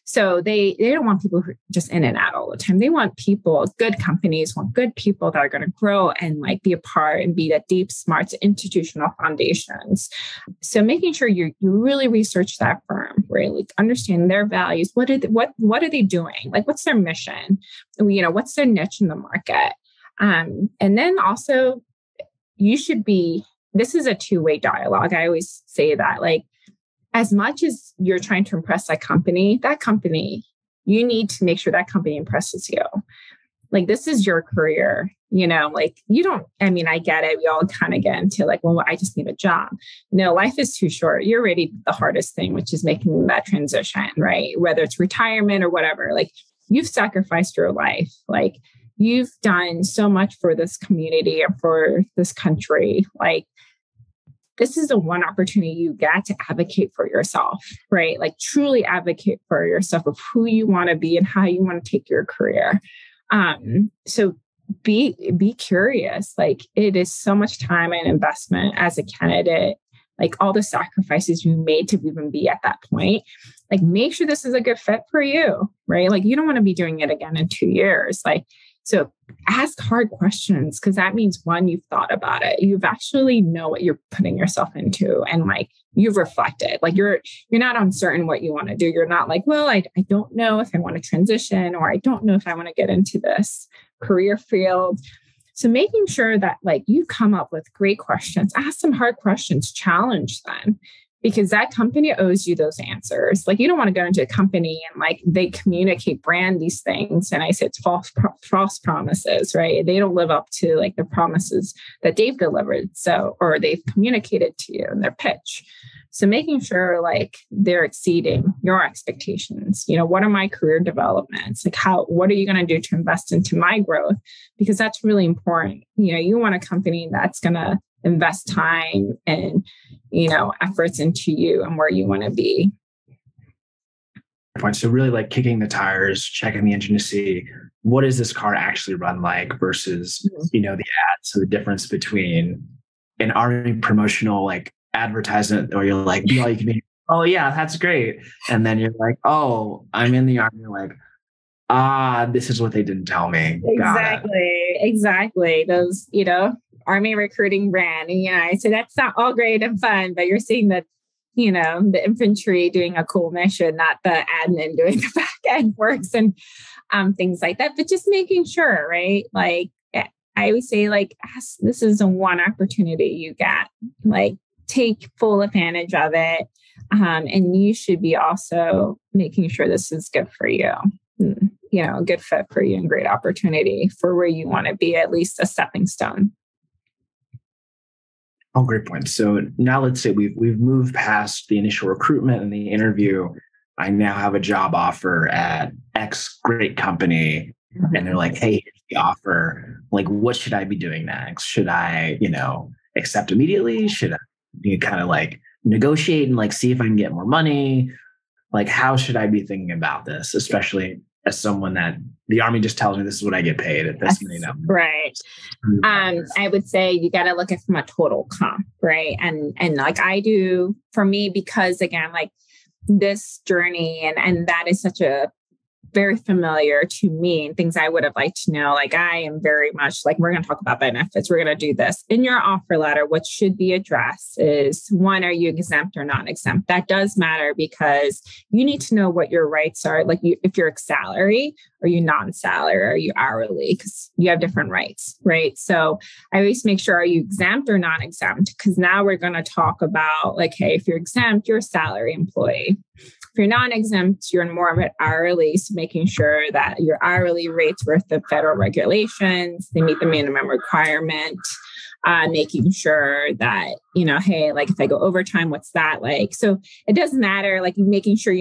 So they don't want people who are just in and out all the time. They want people, good companies want good people that are going to grow and like be a part and be that deep, smart institutional foundations. So making sure you really research that firm, right? Like understand their values. What are they doing? Like, what's their mission? What's their niche in the market? And then also this is a two-way dialogue. I always say that, like, as much as you're trying to impress that company, you need to make sure that company impresses you. like, this is your career, like I get it. We all kind of get into like, well, I just need a job. No, life is too short. You're already the hardest thing, which is making that transition, right? Whether it's retirement or whatever, like you've sacrificed your life. Like you've done so much for this community and for this country. Like this is the one opportunity you get to advocate for yourself, right? Like truly advocate for yourself of who you want to be and how you want to take your career. So be curious. Like it is so much time and investment as a candidate, like all the sacrifices you made to even be at that point. Like make sure this is a good fit for you, right? Like you don't want to be doing it again in 2 years. Like, so ask hard questions because that means one, you've thought about it. You've actually know what you're putting yourself into and like you've reflected. Like you're not uncertain what you want to do. You're not like, well, I don't know if I want to transition or I don't know if I want to get into this career field. So making sure that like you come up with great questions, ask some hard questions, challenge them. Because that company owes you those answers. Like you don't want to go into a company and like they brand these things. And I say it's false promises, right? They don't live up to like the promises that they've delivered. So, or they've communicated to you in their pitch. So making sure like they're exceeding your expectations. What are my career developments? Like what are you going to do to invest into my growth? Because that's really important. You want a company that's going to invest time and, efforts into you and where you want to be. So really like kicking the tires, checking the engine to see what does this car actually run like versus, the ads. So the difference between an Army promotional like advertisement or you're like, be all you can be. Oh yeah, that's great. And then you're like, oh, I'm in the Army. Like, this is what they didn't tell me. Exactly. Those, Army recruiting brand. So that's not all great and fun, but you're seeing that, the infantry doing a cool mission, not the admin doing the back end works and things like that. But just making sure, right? Like I always say, like, this is the one opportunity you get. Like take full advantage of it. And you should be also making sure this is good for you. A good fit for you and great opportunity for where you want to be, at least a stepping stone. Oh, great point. So now let's say we've moved past the initial recruitment and the interview. I now have a job offer at X great company, and they're like, "Hey, here's the offer. Like, what should I be doing next? Should I, accept immediately? Should I kind of like negotiate and like see if I can get more money? Like, how should I be thinking about this, especially as someone that the Army just tells me this is what I get paid at this many numbers." Right. I would say you got to look at it from a total comp, right? And like I do for me, because again, like this journey and that is such a very familiar to me and things I would have liked to know. Like I am very much like, we're going to talk about benefits. We're going to do this. In your offer letter, what should be addressed is one, are you exempt or non-exempt? That does matter because you need to know what your rights are. Like if you're salary, are you non-salary, or are you hourly? Because you have different rights, right? So I always make sure, are you exempt or non-exempt? Because now we're going to talk about like, hey, if you're exempt, you're a salary employee. If you're non-exempt, you're more of an hourly, so making sure that your hourly rates with the federal regulations, they meet the minimum requirement, making sure that, hey, like if I go overtime, what's that like? So it doesn't matter, like making sure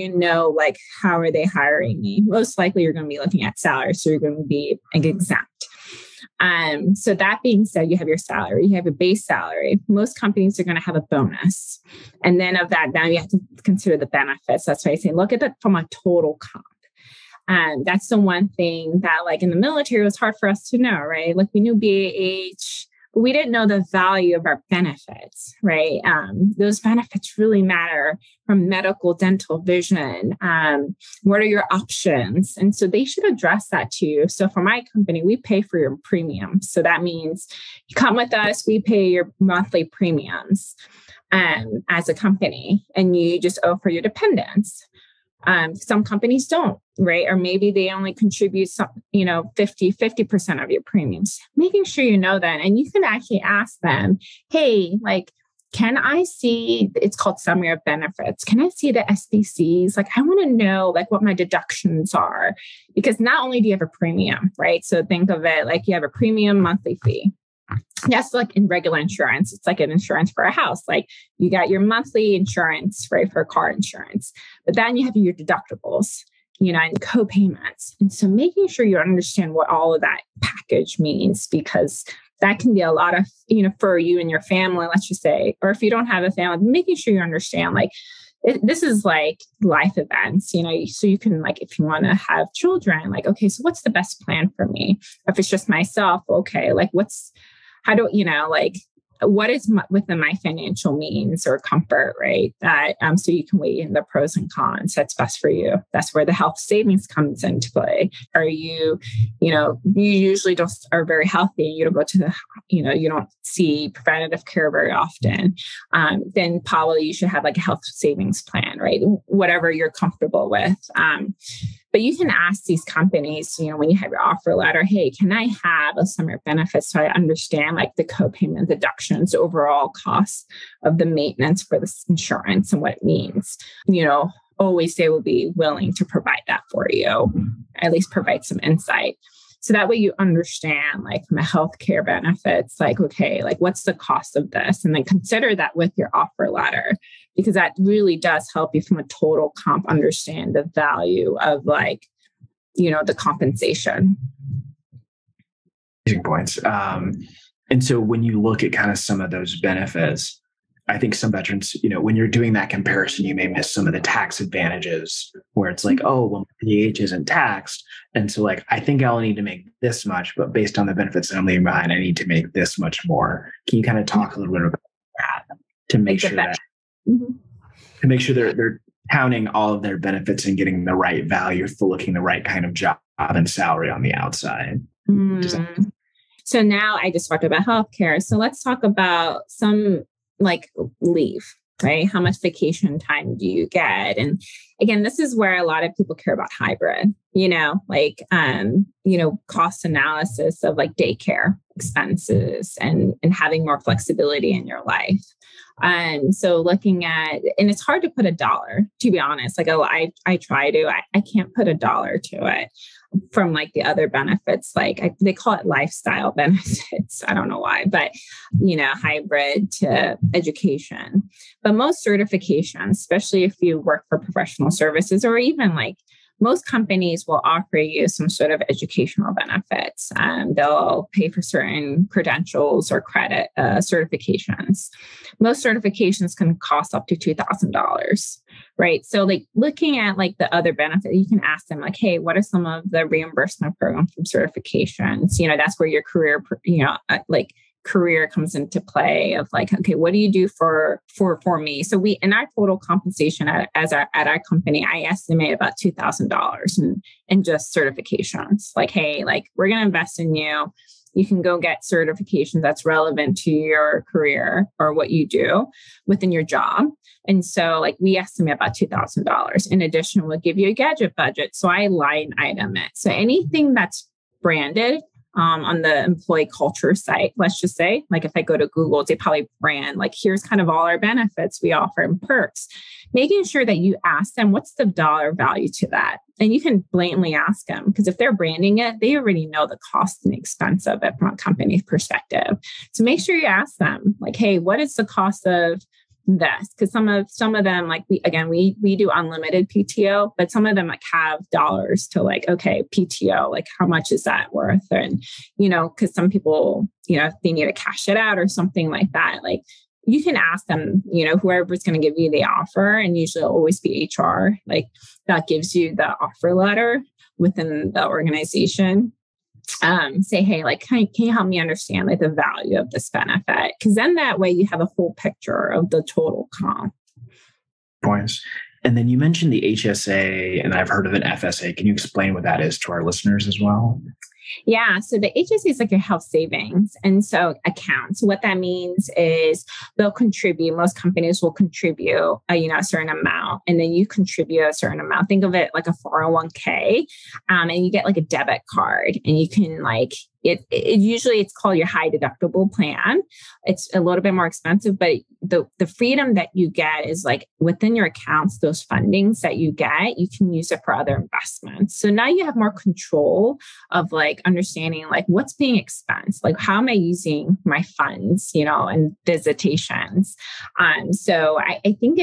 like, how are they hiring me? Most likely you're going to be looking at salary, so you're going to be exempt. So that being said, you have your salary, you have a base salary. Most companies are going to have a bonus. And then of that, now you have to consider the benefits. That's why I say, look at that from a total comp. And that's the one thing that like in the military, it was hard for us to know, right? Like we knew BAH, but we didn't know the value of our benefits, right? Those benefits really matter, from medical, dental, vision. What are your options? And so they should address that to you. So for my company, we pay for your premiums. So that means you come with us, we pay your monthly premiums as a company, and you just owe for your dependents. Some companies don't, right? Or maybe they only contribute some, 50% of your premiums. Making sure you know that. And you can actually ask them, hey, like, can I see, it's called summary of benefits. Can I see the SBCs? Like, I want to know like what my deductions are, because not only do you have a premium, right? So think of it like you have a premium monthly fee. That's like in regular insurance. It's like an insurance for a house. Like you got your monthly insurance, right, for car insurance, but then you have your deductibles, and co-payments. And so making sure you understand what all of that package means, because that can be a lot of, for you and your family, let's just say, or if you don't have a family, making sure you understand like, this is like life events, so you can like, if you want to have children, like, okay, so what's the best plan for me? If it's just myself, okay, like what is within my financial means or comfort, right? That so you can weigh in the pros and cons. That's best for you. That's where the health savings comes into play. Are you, you usually are very healthy and you don't go to the, you don't see preventative care very often. Then probably you should have like a health savings plan, right? Whatever you're comfortable with. But you can ask these companies, when you have your offer letter, hey, can I have a summary of benefits so I understand like the co-payment deductions, overall costs of the maintenance for this insurance and what it means? Always they will be willing to provide that for you, at least provide some insight. So that way you understand like my healthcare benefits, like, okay, like what's the cost of this? And then consider that with your offer letter, because that really does help you from a total comp understand the value of like, the compensation. Amazing points. And so when you look at kind of some of those benefits, I think some veterans, when you're doing that comparison, you may miss some of the tax advantages where it's like, oh, well, PH isn't taxed. And so like, I think I'll need to make this much, but based on the benefits that I'm leaving behind, I need to make this much more. Can you kind of talk a little bit about that to make sure that, to make sure they're counting all of their benefits and getting the right value for looking the right kind of job and salary on the outside? So now I just talked about healthcare. So let's talk about some like leave, right? How much vacation time do you get? And again, this is where a lot of people care about hybrid, cost analysis of like daycare expenses and having more flexibility in your life. So looking at, and it's hard to put a dollar, to be honest, like I try to, I can't put a dollar to it from like the other benefits, like they call it lifestyle benefits. I don't know why, but hybrid to education, but most certifications, especially if you work for professional services, or even like most companies will offer you some sort of educational benefits. They'll pay for certain credentials or credit certifications. Most certifications can cost up to $2,000, right? So like looking at like the other benefit, you can ask them like, hey, what are some of the reimbursement programs from certifications? That's where your career, career comes into play of like, okay, what do you do for me? So we, in our total compensation at our company, I estimate about $2,000 in just certifications. Like, hey, like we're going to invest in you. You can go get certifications that's relevant to your career or what you do within your job. And so like we estimate about $2,000. In addition, we'll give you a gadget budget. So I line item it. So anything that's branded on the employee culture site, let's just say, like if I go to Google, they probably brand, like here's kind of all our benefits we offer and perks, making sure that you ask them, what's the dollar value to that? And you can blatantly ask them, because if they're branding it, they already know the cost and expense of it from a company perspective. So make sure you ask them like, hey, what is the cost of this? Because some of them, like we do unlimited PTO, but some of them like have dollars to like, okay, PTO, like how much is that worth? And, because some people, if they need to cash it out or something like that, like you can ask them, whoever's going to give you the offer, and usually it'll always be HR, like that gives you the offer letter within the organization. Say, hey, like, can you help me understand like the value of this benefit? Because then that way you have a full picture of the total comp. Points. And then you mentioned the HSA, and I've heard of an FSA. Can you explain what that is to our listeners as well? Yeah. So the HSA is like your health savings. And so accounts, what that means is they'll contribute, most companies will contribute, a certain amount account, and then you contribute a certain amount. Think of it like a 401k, and you get like a debit card, and you can like, it usually it's called your high deductible plan. It's a little bit more expensive, but the freedom that you get is like within your accounts, those fundings that you get, you can use it for other investments. So now you have more control of like understanding like what's being expensed, like how am I using my funds, and visitations. So I think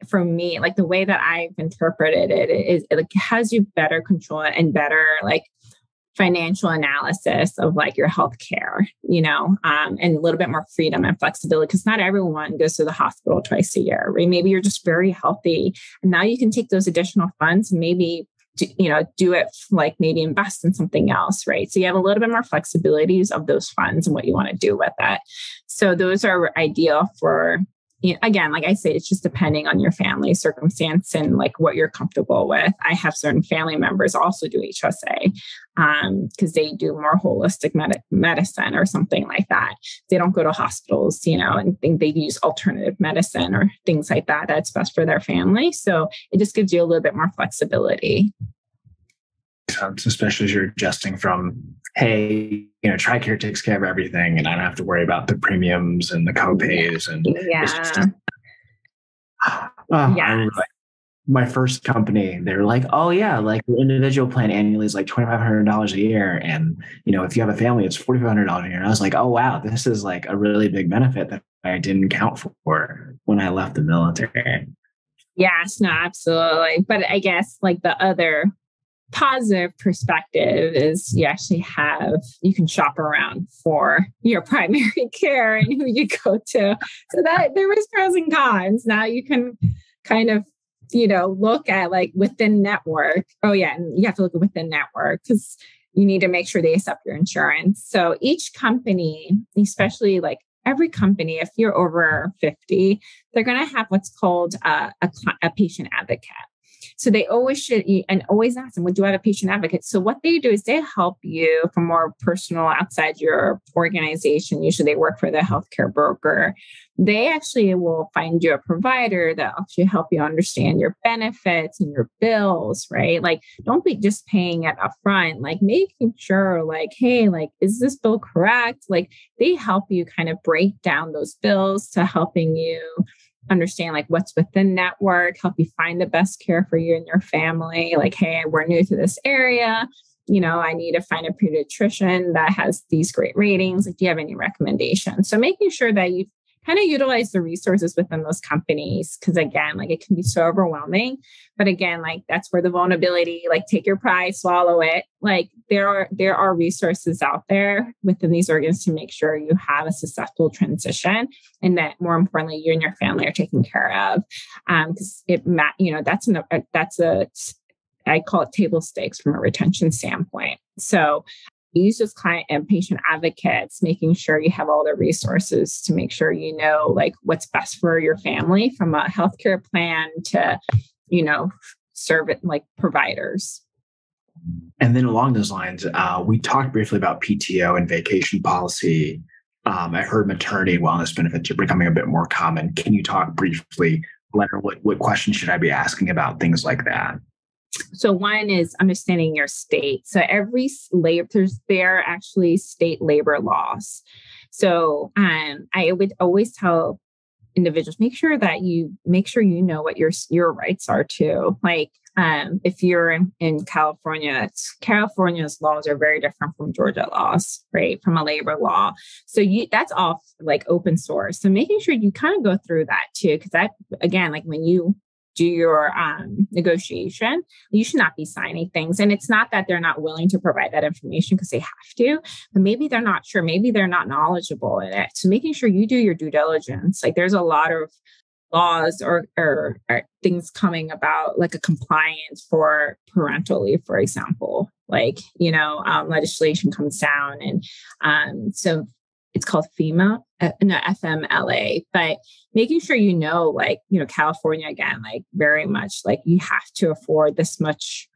for me, like the way that I've interpreted it is it like has you better control and better like financial analysis of like your healthcare, and a little bit more freedom and flexibility, because not everyone goes to the hospital twice a year, right? Maybe you're just very healthy, and now you can take those additional funds and maybe do it like maybe invest in something else, right? So you have a little bit more flexibilities of those funds and what you want to do with it. So those are ideal for, again, like I say, it's just depending on your family circumstance and like what you're comfortable with. I have certain family members also do HSA because they do more holistic medicine or something like that. They don't go to hospitals, and think they use alternative medicine or things like that. That's best for their family. So it just gives you a little bit more flexibility. Especially as you're adjusting from, hey, TRICARE takes care of everything and I don't have to worry about the premiums and the copays. And my first company, they were like, oh yeah, like the individual plan annually is like $2,500 a year. And, if you have a family, it's $4,500 a year. And I was like, oh wow, this is like a really big benefit that I didn't count for when I left the military. Yes, no, absolutely. But I guess like the other positive perspective is you can shop around for your primary care and who you go to. So that there was pros and cons. Now you can kind of, look at like within network. Oh yeah. And you have to look at within network because you need to make sure they accept your insurance. So each company, especially like every company, if you're over 50, they're going to have what's called a patient advocate. So they always should, and always ask them, would you have a patient advocate? So what they do is they help you from more personal outside your organization. Usually they work for the healthcare broker. They actually will find you a provider that actually help you understand your benefits and your bills, right? Like, don't be just paying it upfront, like making sure like, hey, like, is this bill correct? Like they help you kind of break down those bills to helping you understand like what's within network, help you find the best care for you and your family. Like, hey, we're new to this area. I need to find a pediatrician that has these great ratings. Like, do you have any recommendations? So making sure that you kind of utilize the resources within those companies. Because again, like it can be so overwhelming, but again, like that's where the vulnerability, like take your pride, swallow it. Like there are resources out there within these organs to make sure you have a successful transition and that more importantly, you and your family are taken care of. Because I call it table stakes from a retention standpoint. So use those client and patient advocates, making sure you have all the resources to make sure you know like what's best for your family from a healthcare plan to, serve it like providers. And then along those lines, we talked briefly about PTO and vacation policy. I heard maternity wellness benefits are becoming a bit more common. Can you talk briefly, Leonard, what questions should I be asking about things like that? So one is understanding your state. So every there are actually state labor laws. So I would always tell individuals, make sure you know what your rights are too. Like if you're in California, California's laws are very different from Georgia laws, right? From a labor law. So that's all like open source. So making sure you kind of go through that too, because that again, like when you do your negotiation, you should not be signing things. And it's not that they're not willing to provide that information because they have to, but maybe they're not sure. Maybe they're not knowledgeable in it. So making sure you do your due diligence. Like there's a lot of laws or things coming about like a compliance for parental leave, for example, like, legislation comes down. And so it's called FMLA, but making sure California, again, like very much like you have to afford this much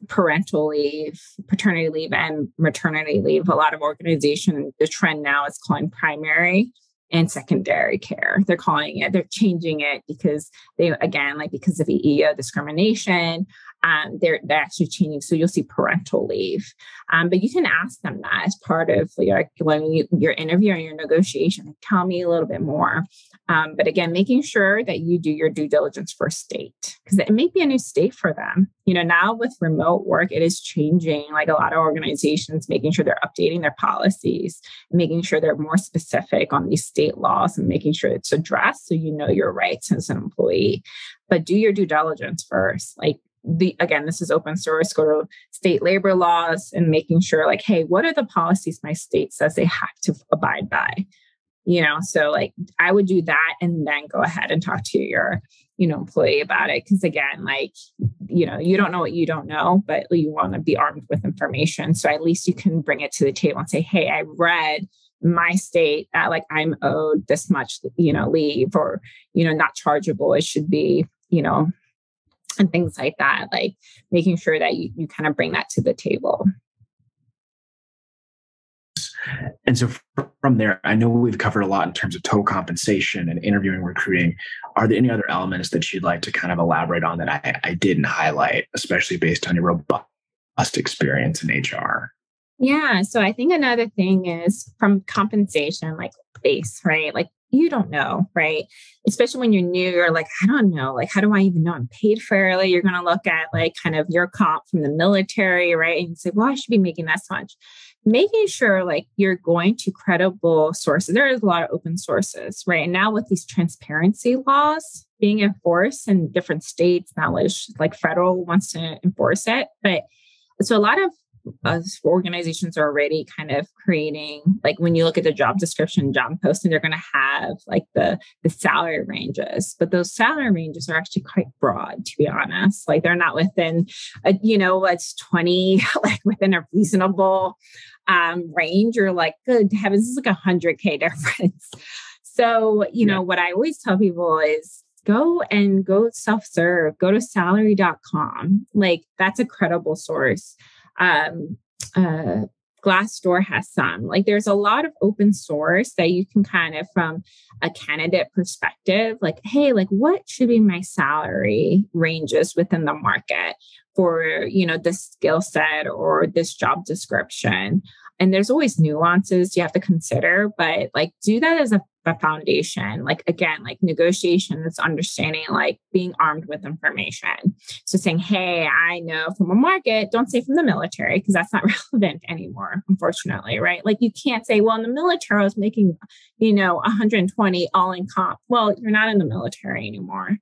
parental leave, paternity leave, and maternity leave. A lot of organizations, the trend now is calling primary and secondary care. They're calling it, they're changing it because because of EEO discrimination, they're actually changing. So you'll see parental leave. But you can ask them that as part of your interview or your negotiation. Tell me a little bit more. But again, making sure that you do your due diligence for state, because it may be a new state for them. Now with remote work, it is changing. Like a lot of organizations, making sure they're updating their policies, making sure they're more specific on these state laws and making sure it's addressed so you know your rights as an employee. But do your due diligence first. This is open source. Go to state labor laws and making sure hey, what are the policies my state says they have to abide by? So I would do that and then go ahead and talk to your, employee about it. Because again, you don't know what you don't know, but you want to be armed with information. So at least you can bring it to the table and say, hey, I read my state that I'm owed this much, leave or, not chargeable. It should be, and things like that, making sure that you kind of bring that to the table. And so from there, I know we've covered a lot in terms of total compensation and interviewing, recruiting. Are there any other elements that you'd like to kind of elaborate on that I didn't highlight, especially based on your robust experience in HR? Yeah. So I think another thing is from compensation, base, right? You don't know, right? Especially when you're new, you're I don't know, how do I even know I'm paid fairly? You're going to look at kind of your comp from the military, right? And say, well, I should be making that much. Making sure you're going to credible sources. There is a lot of open sources, right? And now with these transparency laws being enforced in different states, now federal wants to enforce it. But so a lot of organizations are already kind of creating, when you look at the job description, job posting, they're going to have the salary ranges, but those salary ranges are actually quite broad, to be honest. They're not within, it's 20, within a reasonable range. You're good heavens, this is $100K difference. So, what I always tell people is, go self-serve, go to salary.com. That's a credible source. Glassdoor has some. There's a lot of open source that you can kind of, from a candidate perspective, hey, what should be my salary ranges within the market for, this skill set or this job description. And there's always nuances you have to consider, but do that as a foundation. Again, negotiation is understanding, being armed with information. So saying, hey, I know from a market, don't say from the military, because that's not relevant anymore, unfortunately, right? You can't say, well, in the military, I was making, 120 all in comp. Well, you're not in the military anymore,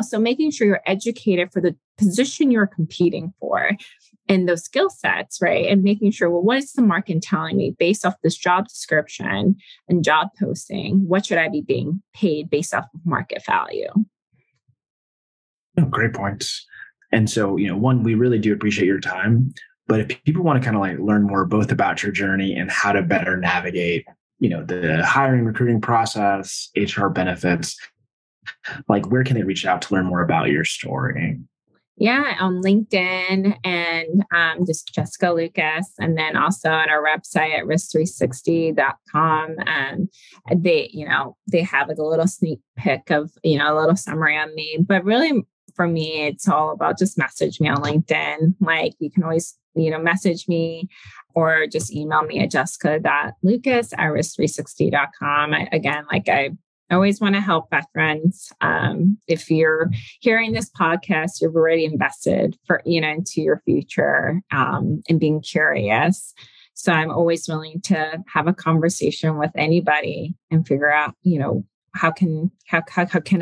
so making sure you're educated for the position you're competing for and those skill sets, right? And making sure, well, what is the market telling me based off this job description and job posting? What should I be being paid based off of market value? Oh, great points. And so, one, we really do appreciate your time. But if people want to kind of learn more both about your journey and how to better navigate, the hiring, recruiting process, HR benefits, where can they reach out to learn more about your story? Yeah, on LinkedIn and just Jessica Lucas, and then also on our website at risk360.com. And they have a little sneak peek of, a little summary on me. But really, for me, it's all about just message me on LinkedIn. You can always, message me or just email me at jessica.lucas@risk360.com. I always want to help veterans. If you're hearing this podcast, you've already invested into your future and being curious. So I'm always willing to have a conversation with anybody and figure out, how can I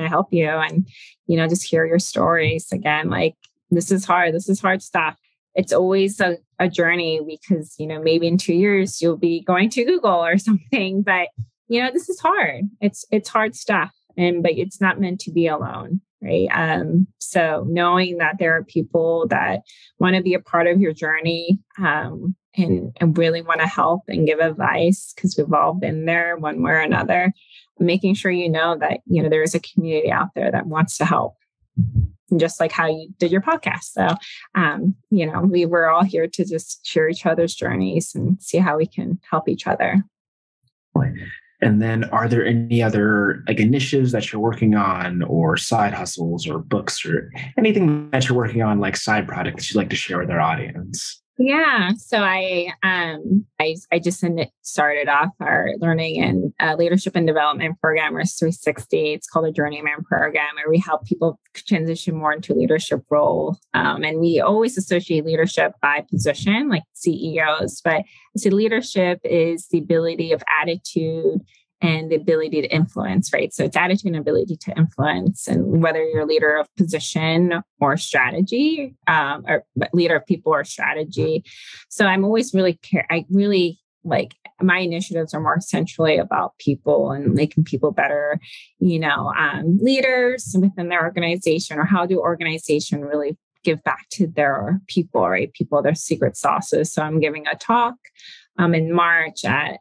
help you? And, just hear your stories. Again, this is hard. This is hard stuff. It's always a journey because, maybe in 2 years you'll be going to Google or something, but this is hard. It's hard stuff, but it's not meant to be alone, right? So knowing that there are people that want to be a part of your journey and really want to help and give advice, because we've all been there one way or another, making sure that there is a community out there that wants to help. And just like how you did your podcast. So, we were all here to just share each other's journeys and see how we can help each other. And then are there any other like initiatives that you're working on or side hustles or books or anything that you're working on, like side projects you'd like to share with our audience? Yeah. So I just started off our learning and leadership and development program, or 360. It's called a Journeyman program, where we help people transition more into leadership role. And we always associate leadership by position, like CEOs, but I say leadership is the ability of attitude and the ability to influence, right? So it's attitude and ability to influence, and whether you're a leader of position or strategy, or leader of people or strategy. So I'm always I really like my initiatives are more centrally about people and making people better, leaders within their organization, or how do organization really give back to their people, right? People, their secret sauces. So I'm giving a talk in March at,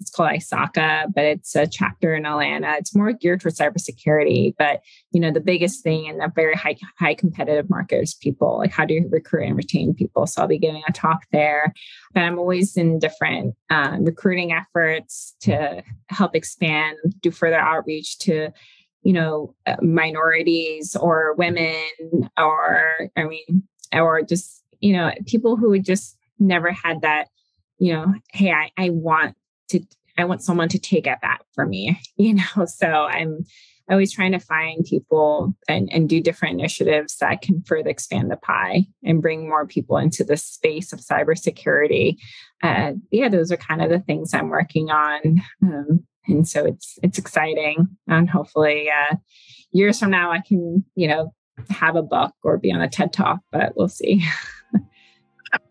it's called ISACA, but it's a chapter in Atlanta. It's more geared towards cybersecurity, but the biggest thing in a very high competitive market is people. Like, how do you recruit and retain people? So I'll be giving a talk there. But I'm always in different recruiting efforts to help expand, do further outreach to minorities or women, or just people who would just never had that. Hey, I want someone to take at that for me, so I'm always trying to find people and do different initiatives that can further expand the pie and bring more people into the space of cybersecurity. Those are kind of the things I'm working on. And so it's exciting, and hopefully years from now I can, have a book or be on a TED Talk, but we'll see.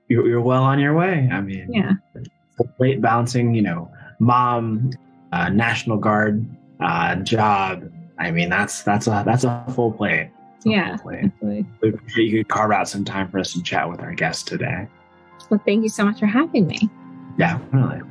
You're well on your way. I mean, yeah. Late balancing, mom, National Guard, job. I mean, that's a full plate. Full plate. We appreciate you could carve out some time for us to chat with our guest today. Well, thank you so much for having me. Yeah, really.